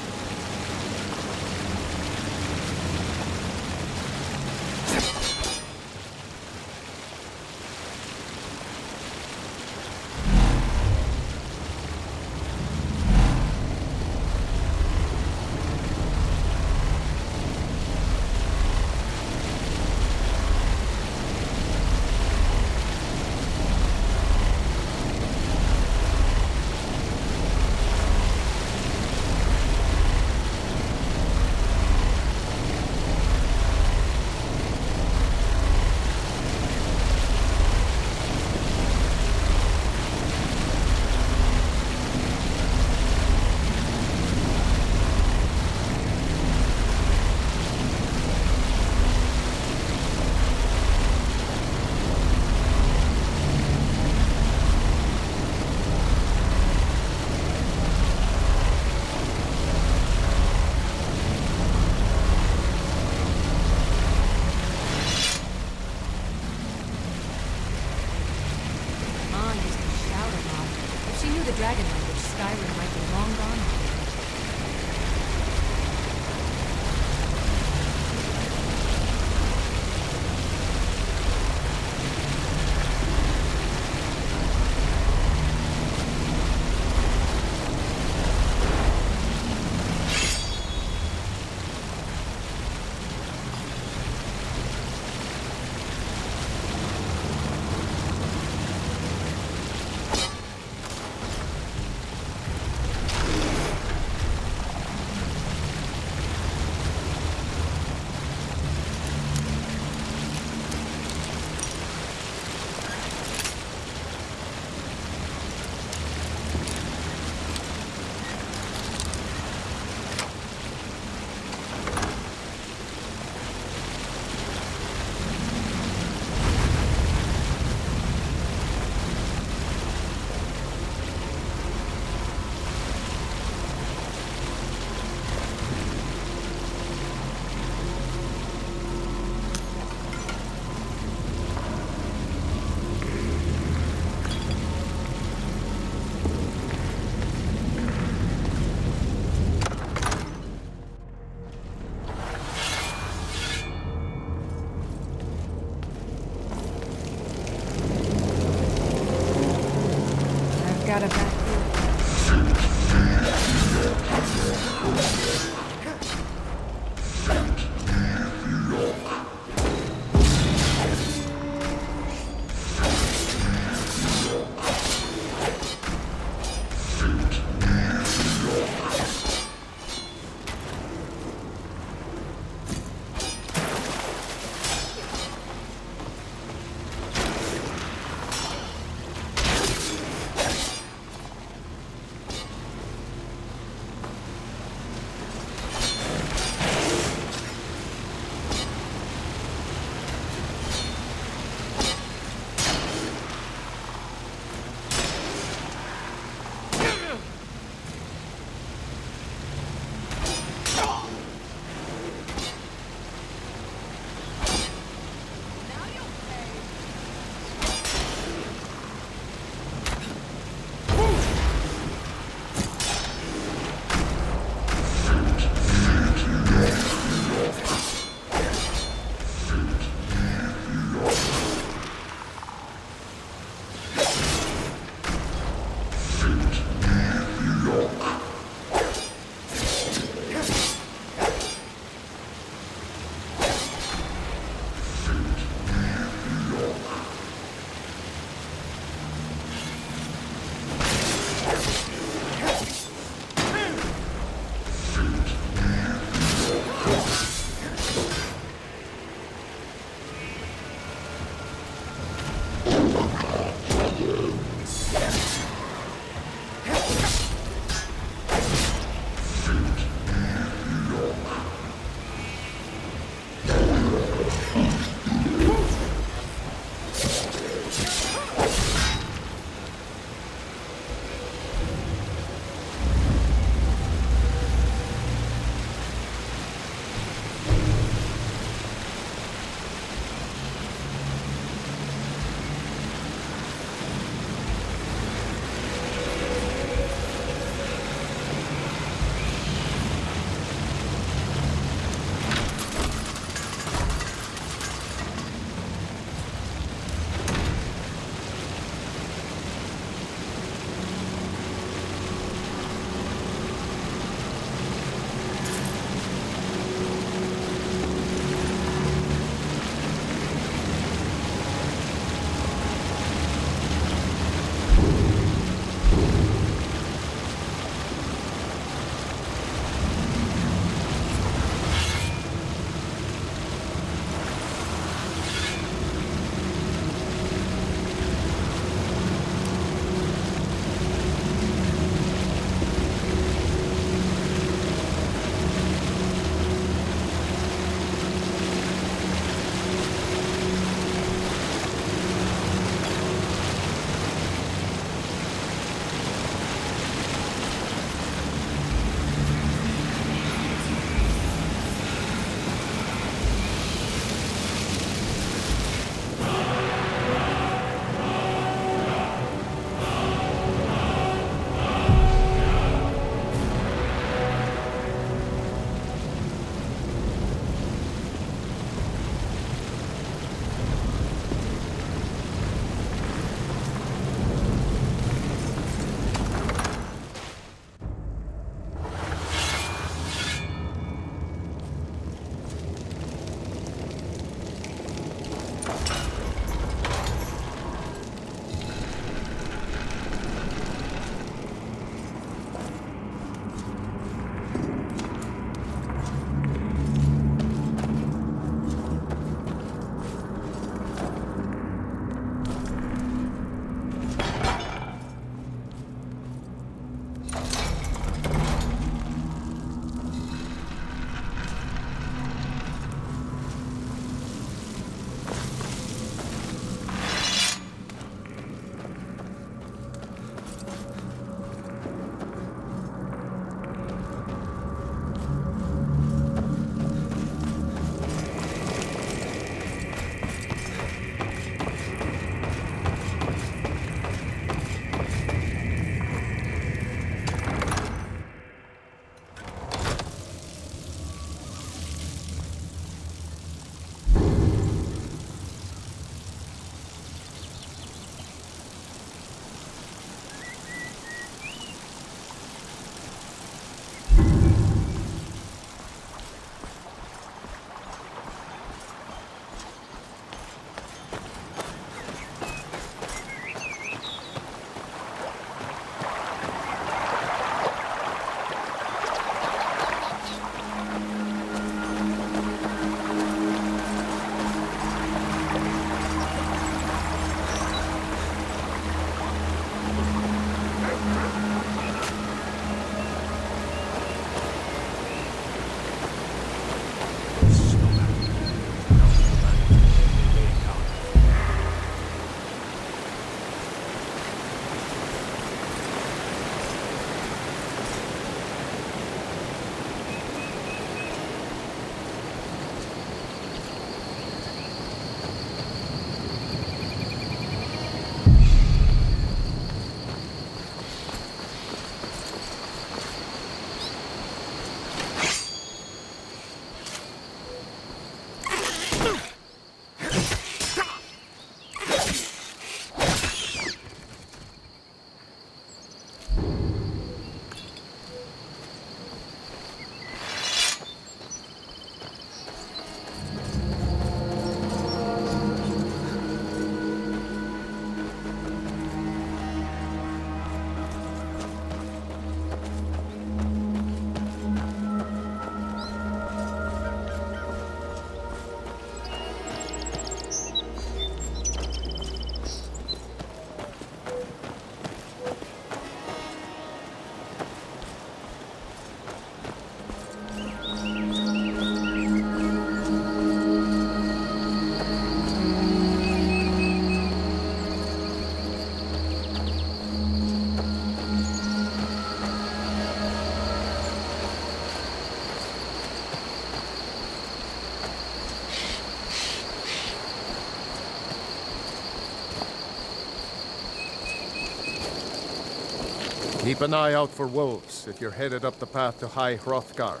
Keep an eye out for wolves if you're headed up the path to High Hrothgar.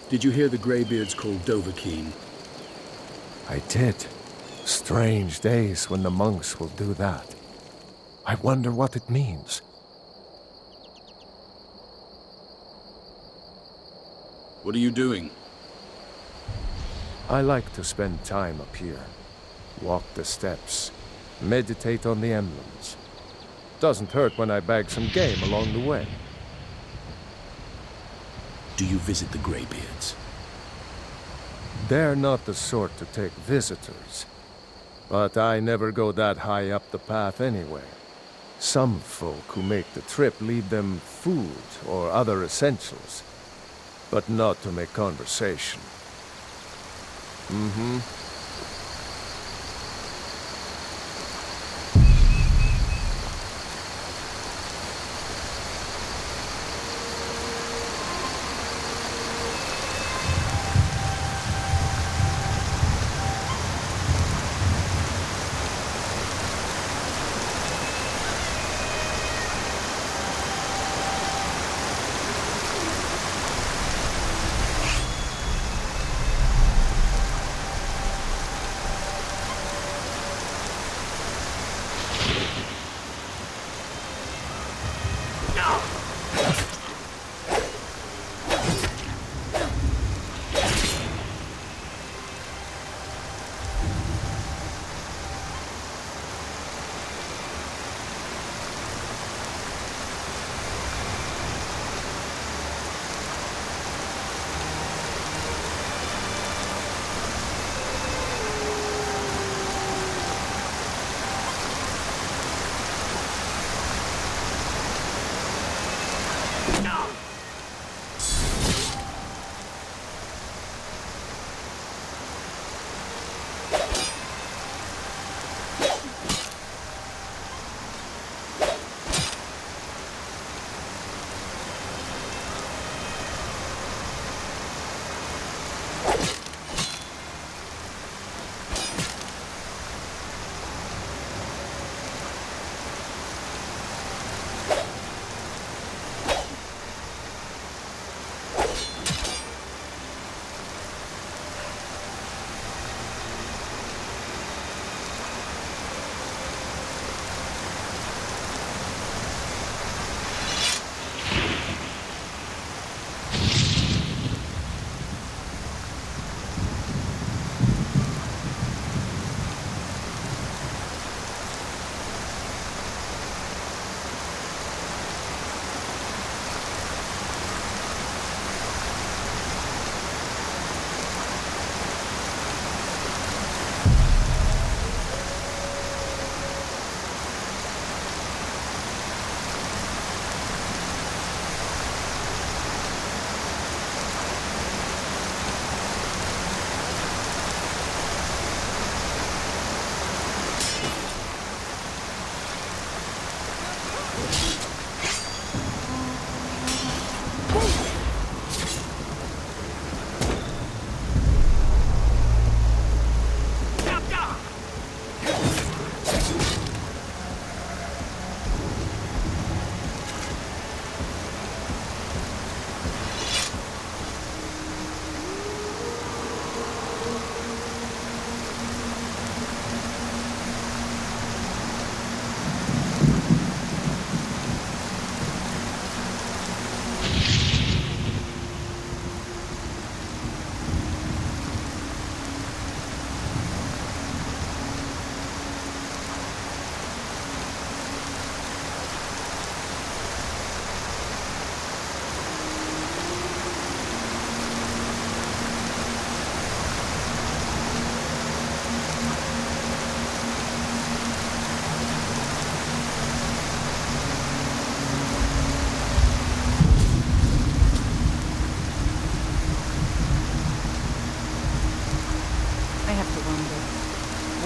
Did you hear the Greybeards called Dovahkiin? I did. Strange days when the monks will do that. I wonder what it means. What are you doing? I like to spend time up here. Walk the steps. Meditate on the emblems. Doesn't hurt when I bag some game along the way. Do you visit the Greybeards? They're not the sort to take visitors. But I never go that high up the path anyway. Some folk who make the trip leave them food or other essentials. But not to make conversation. Mm-hmm.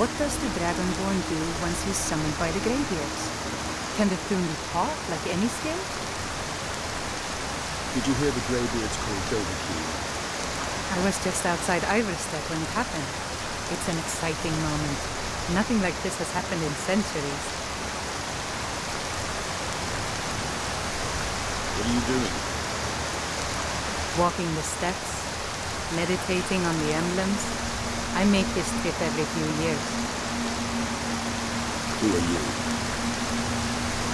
What does the Dragonborn do once he's summoned by the Greybeards? Can the Thundi talk like any scale? Did you hear the Greybeards called Dovahkiin? I was just outside Iverstead when it happened. It's an exciting moment. Nothing like this has happened in centuries. What are you doing? Walking the steps, meditating on the emblems. I make this trip every few years. Who are you?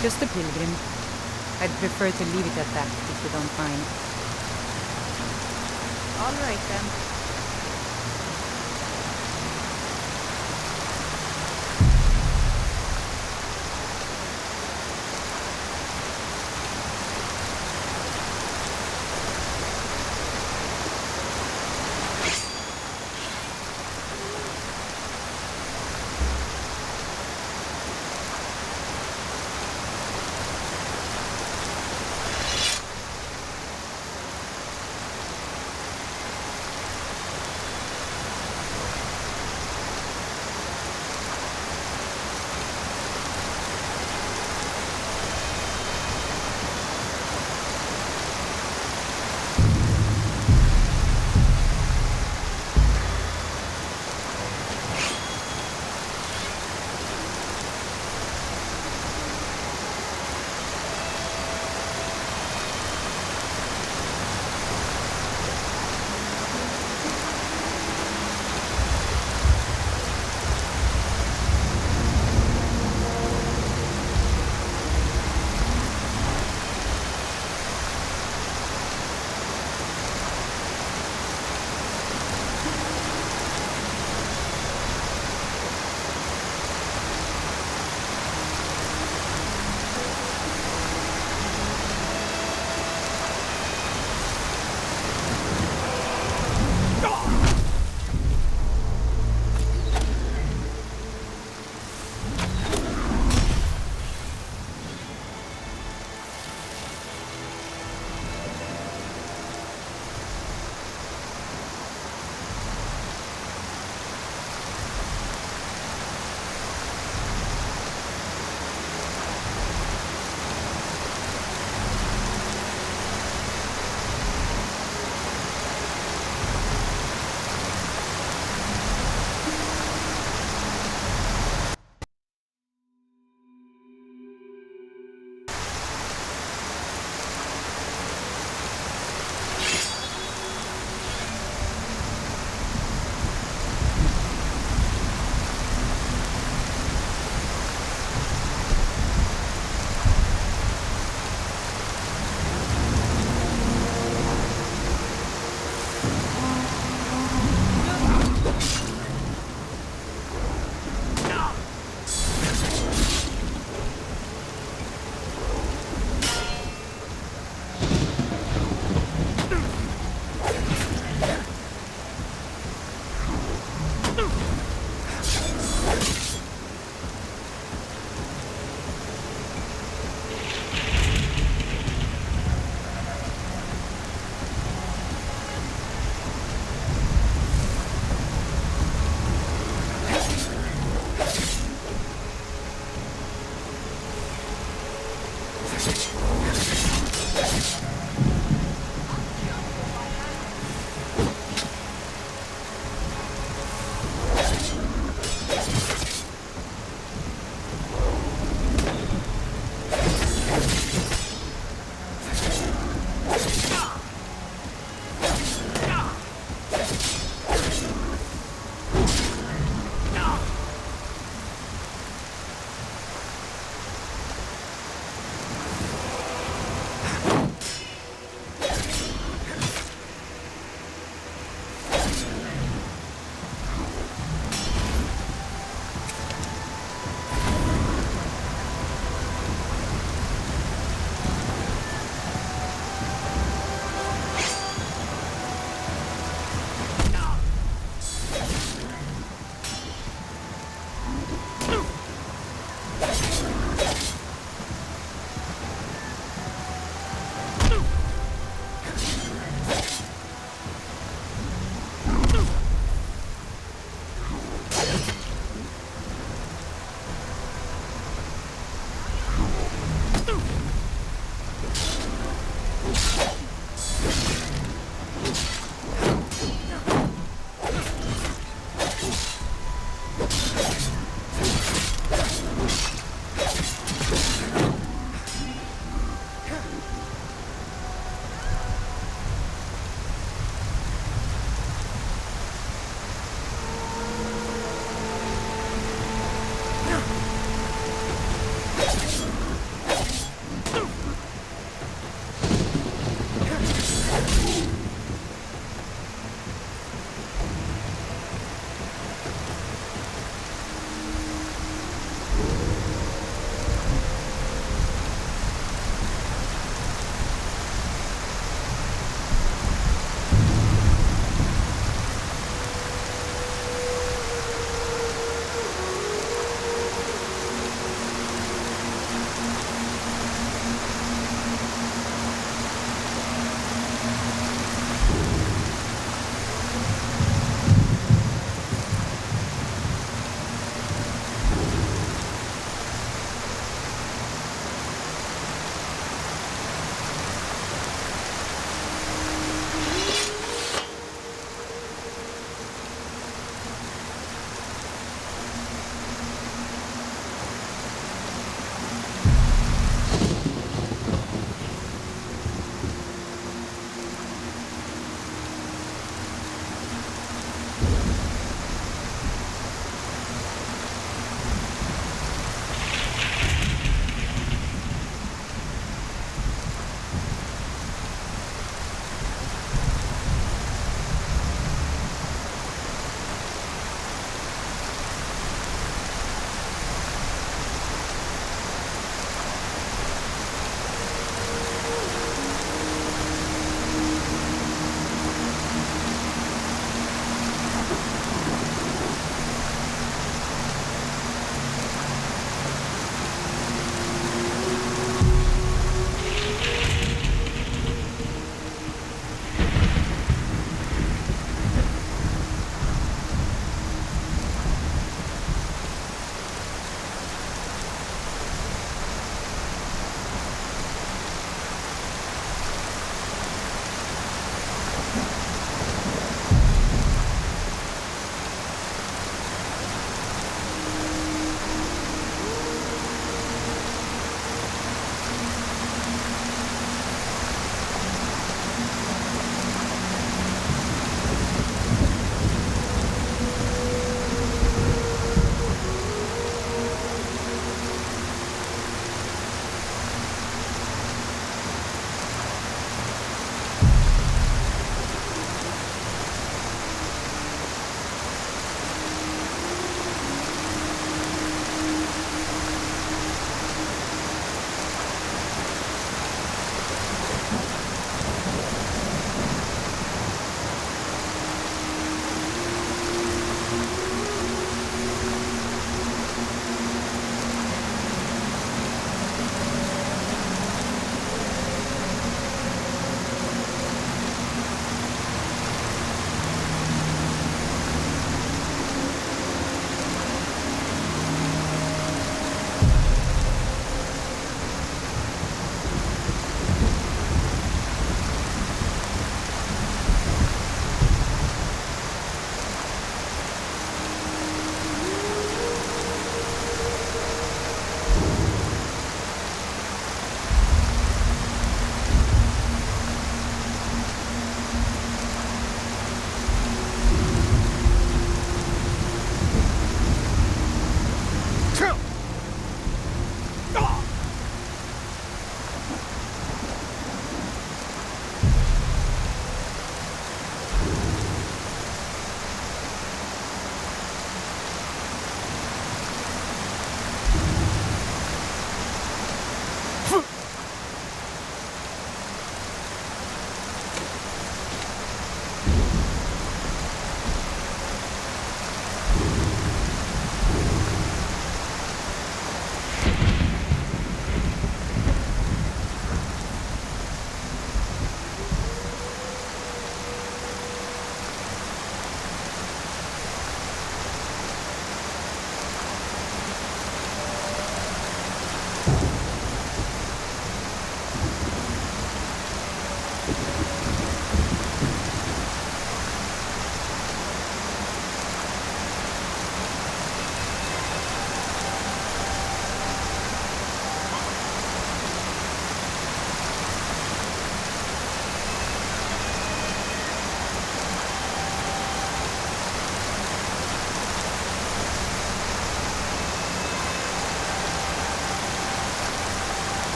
Just a pilgrim. I'd prefer to leave it at that, if you don't mind. All right, then.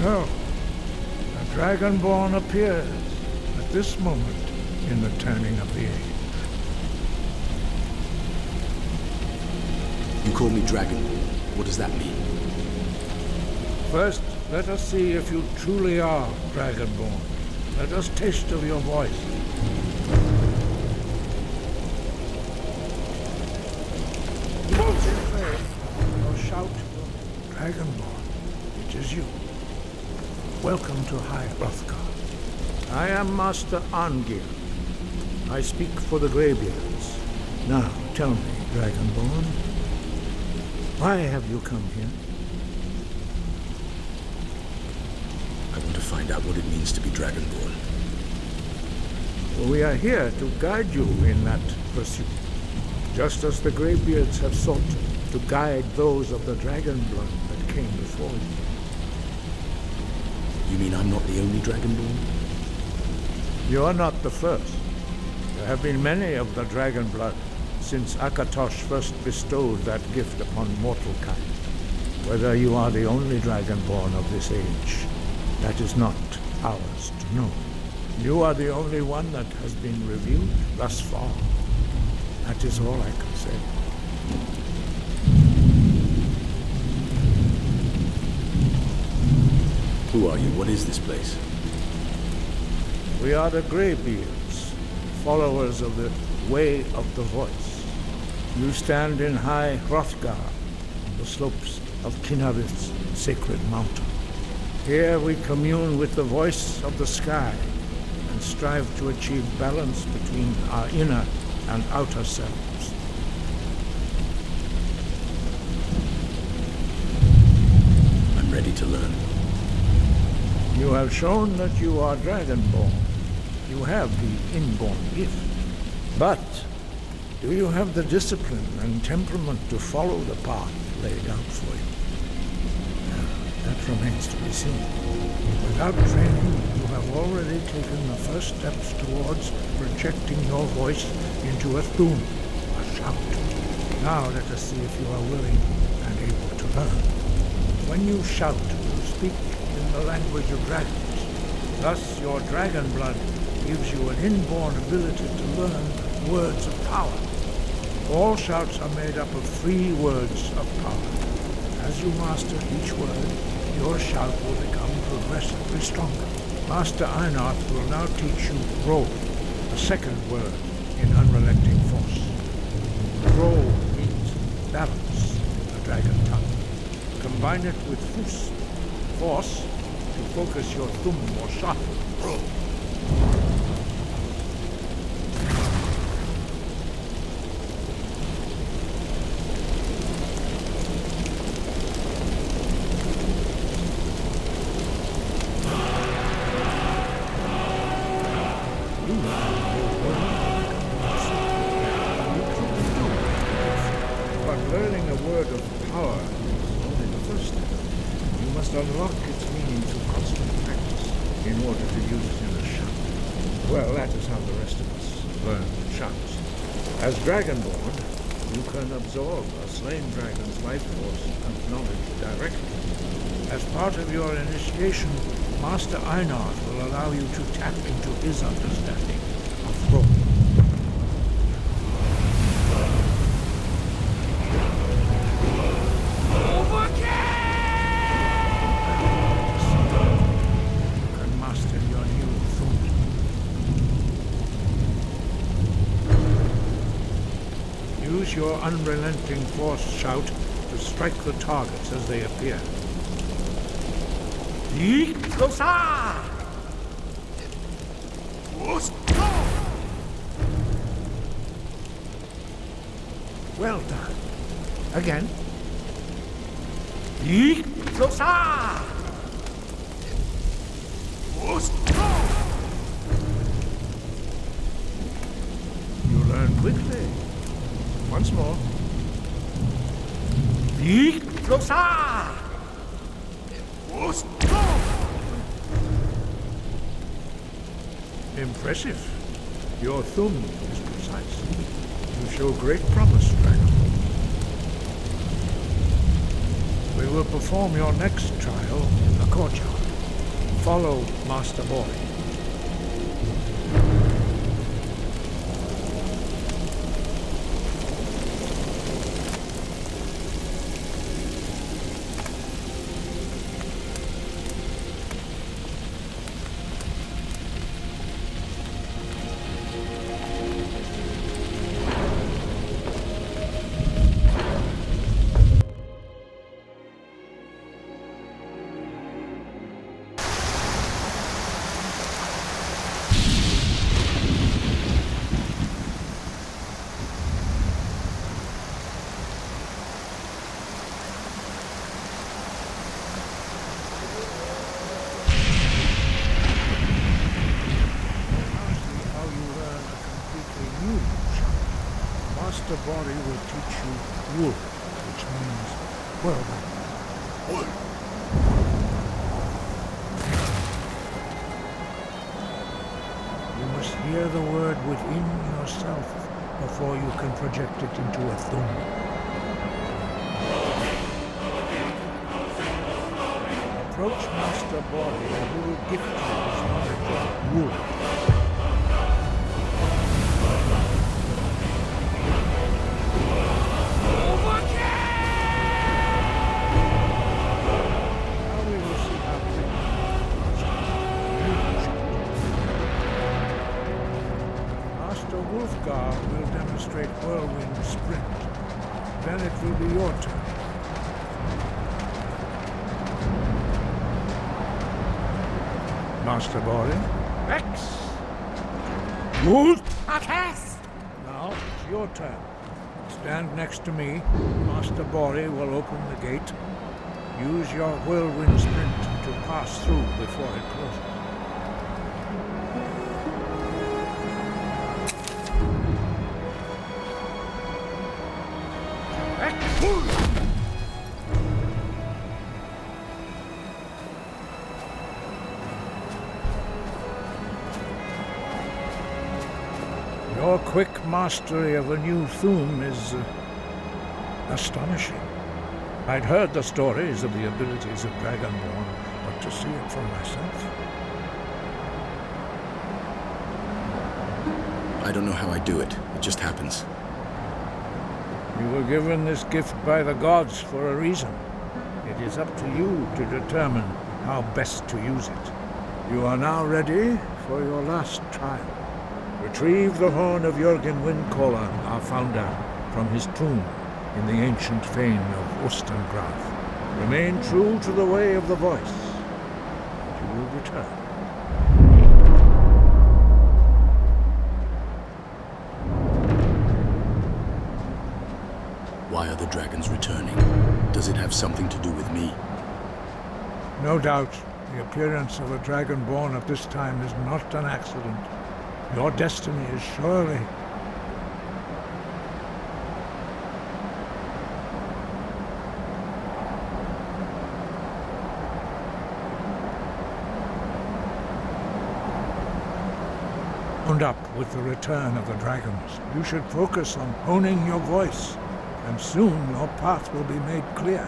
So, a Dragonborn appears at this moment in the turning of the age. You call me Dragonborn. What does that mean? First, let us see if you truly are Dragonborn. Let us taste of your voice. Your shout, Dragonborn, it is you. Welcome to High Hrothgar. I am Master Arngir. I speak for the Greybeards. Now, tell me, Dragonborn, why have you come here? I want to find out what it means to be Dragonborn. We are here to guide you in that pursuit, just as the Greybeards have sought to guide those of the dragon blood that came before you. You mean I'm not the only Dragonborn? You are not the first. There have been many of the dragon blood since Akatosh first bestowed that gift upon mortal kind. Whether you are the only Dragonborn of this age, that is not ours to know. You are the only one that has been revealed thus far. That is all I can say. Who are you? What is this place? We are the Greybeards, followers of the Way of the Voice. You stand in High Hrothgar, the slopes of Kinnarith's sacred mountain. Here we commune with the voice of the sky and strive to achieve balance between our inner and outer selves. I'm ready to learn. You have shown that you are Dragonborn. You have the inborn gift. But do you have the discipline and temperament to follow the path laid out for you? That remains to be seen. Without training, you have already taken the first steps towards projecting your voice into a thum, a shout. Now let us see if you are willing and able to learn. When you shout, you speak in the language of dragons. Thus, your dragon blood gives you an inborn ability to learn words of power. All shouts are made up of 3 words of power. As you master each word, your shout will become progressively stronger. Master Einarth will now teach you Roll, the second word in Unrelenting Force. Roll means balance, the dragon tongue. Combine it with Fus, force, to focus your thumb more sharply. Roll. Unlock its meaning through constant practice in order to use it in a shout. Well, that is how the rest of us learn shouts. As Dragonborn, you can absorb a slain dragon's life force and knowledge directly. As part of your initiation, Master Einarth will allow you to tap into his understanding of Roll. Use your unrelenting force shout to strike the targets as they appear. Well done. Again. You learn quickly. Once more. Impressive. Your thumb is precise. You show great promise, Dragon. We will perform your next trial in the courtyard. Follow Master Boy. Master Body will teach you wool, which means whirlwind. You must hear the word within yourself before you can project it into a thumb. Approach Master Body and he will gift you his knowledge of wool. Hrothgar will demonstrate whirlwind sprint. Then it will be your turn. Master Body. X. Wolf. Attest. Now it's your turn. Stand next to me. Master Body will open the gate. Use your whirlwind sprint to pass through before it closes. Your quick mastery of a new thum is astonishing. I'd heard the stories of the abilities of Dragonborn, but to see it for myself... I don't know how I do it. It just happens. You were given this gift by the gods for a reason. It is up to you to determine how best to use it. You are now ready for your last trial. Retrieve the horn of Jürgen Windcaller, our founder, from his tomb in the ancient fane of Ostengraf. Remain true to the way of the voice, and you will return. Why are the dragons returning? Does it have something to do with me? No doubt, the appearance of a Dragonborn at this time is not an accident. Your destiny is surely... bound up with the return of the dragons. You should focus on honing your voice, and soon your path will be made clear.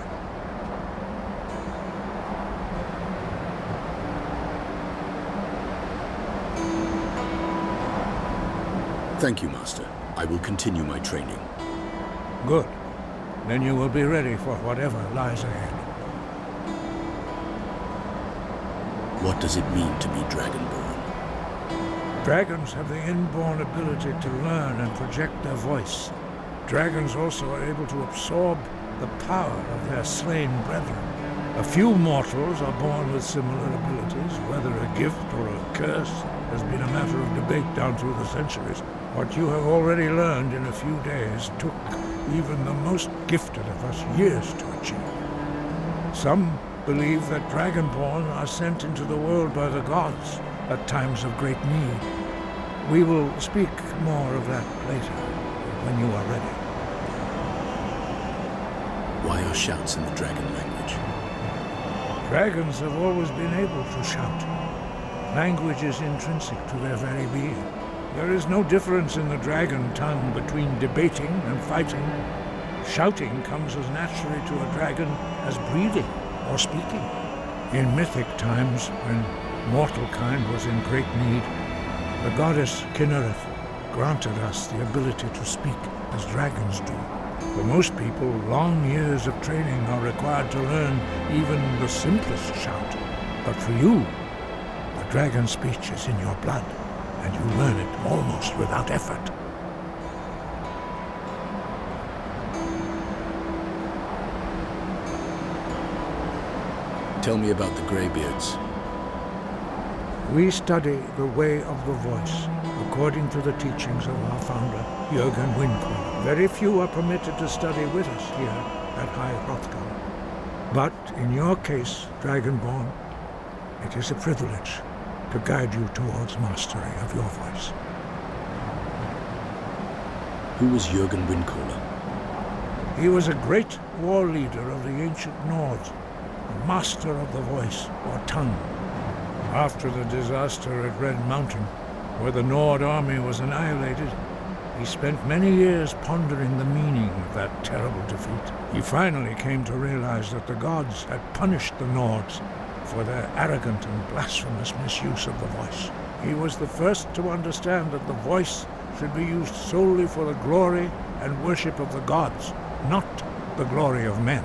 Thank you, Master. I will continue my training. Good. Then you will be ready for whatever lies ahead. What does it mean to be Dragonborn? Dragons have the inborn ability to learn and project their voice. Dragons also are able to absorb the power of their slain brethren. A few mortals are born with similar abilities. Whether a gift or a curse has been a matter of debate down through the centuries. What you have already learned in a few days took even the most gifted of us years to achieve. Some believe that Dragonborn are sent into the world by the gods at times of great need. We will speak more of that later, when you are ready. Why are shouts in the dragon language? Dragons have always been able to shout. Language is intrinsic to their very being. There is no difference in the dragon tongue between debating and fighting. Shouting comes as naturally to a dragon as breathing or speaking. In mythic times, when mortal kind was in great need, the goddess Kinnereth granted us the ability to speak as dragons do. For most people, long years of training are required to learn even the simplest shout. But for you, the dragon speech is in your blood, and you learn it almost without effort. Tell me about the Greybeards. We study the way of the voice, according to the teachings of our founder, Jürgen Windkohl. Very few are permitted to study with us here at High Hrothgar. But in your case, Dragonborn, it is a privilege to guide you towards mastery of your voice. Who was Jürgen Windkohl? He was a great war leader of the ancient Nords, a master of the voice, or tongue. After the disaster at Red Mountain, where the Nord army was annihilated, he spent many years pondering the meaning of that terrible defeat. He finally came to realize that the gods had punished the Nords for their arrogant and blasphemous misuse of the voice. He was the first to understand that the voice should be used solely for the glory and worship of the gods, not the glory of men.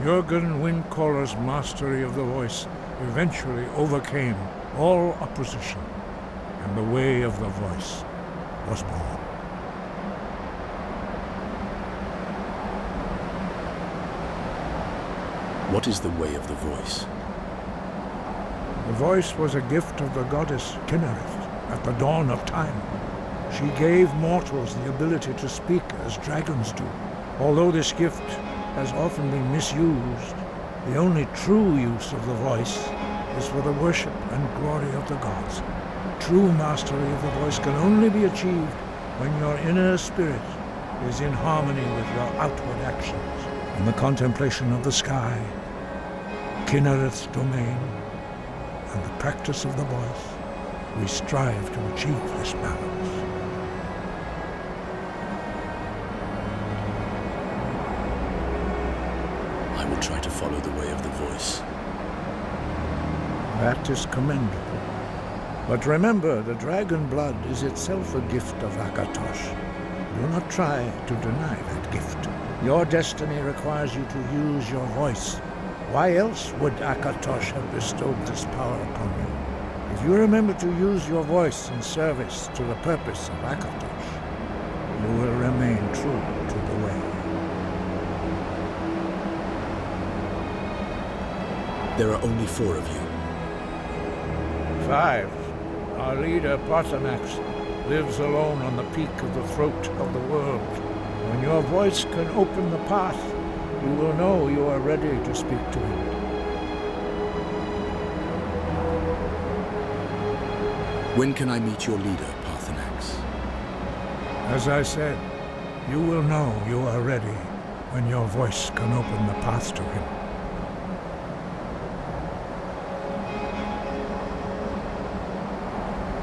Jürgen Windkohler's mastery of the voice eventually overcame all opposition, and the way of the voice was born. What is the way of the voice? The voice was a gift of the goddess Kinnereth at the dawn of time. She gave mortals the ability to speak as dragons do. Although this gift has often been misused, the only true use of the voice is for the worship and glory of the gods. True mastery of the voice can only be achieved when your inner spirit is in harmony with your outward actions. In the contemplation of the sky, Kinnereth's domain, and the practice of the voice, we strive to achieve this balance. I will try to follow the way of the voice. That is commendable. But remember, the dragon blood is itself a gift of Akatosh. Do not try to deny that gift. Your destiny requires you to use your voice. Why else would Akatosh have bestowed this power upon you? If you remember to use your voice in service to the purpose of Akatosh, you will remain true to the way. There are only 4 of you. 5. Our leader, Parthenax, lives alone on the peak of the throat of the world. When your voice can open the path, you will know you are ready to speak to him. When can I meet your leader, Parthenax? As I said, you will know you are ready when your voice can open the path to him.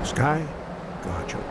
Sky, guard you.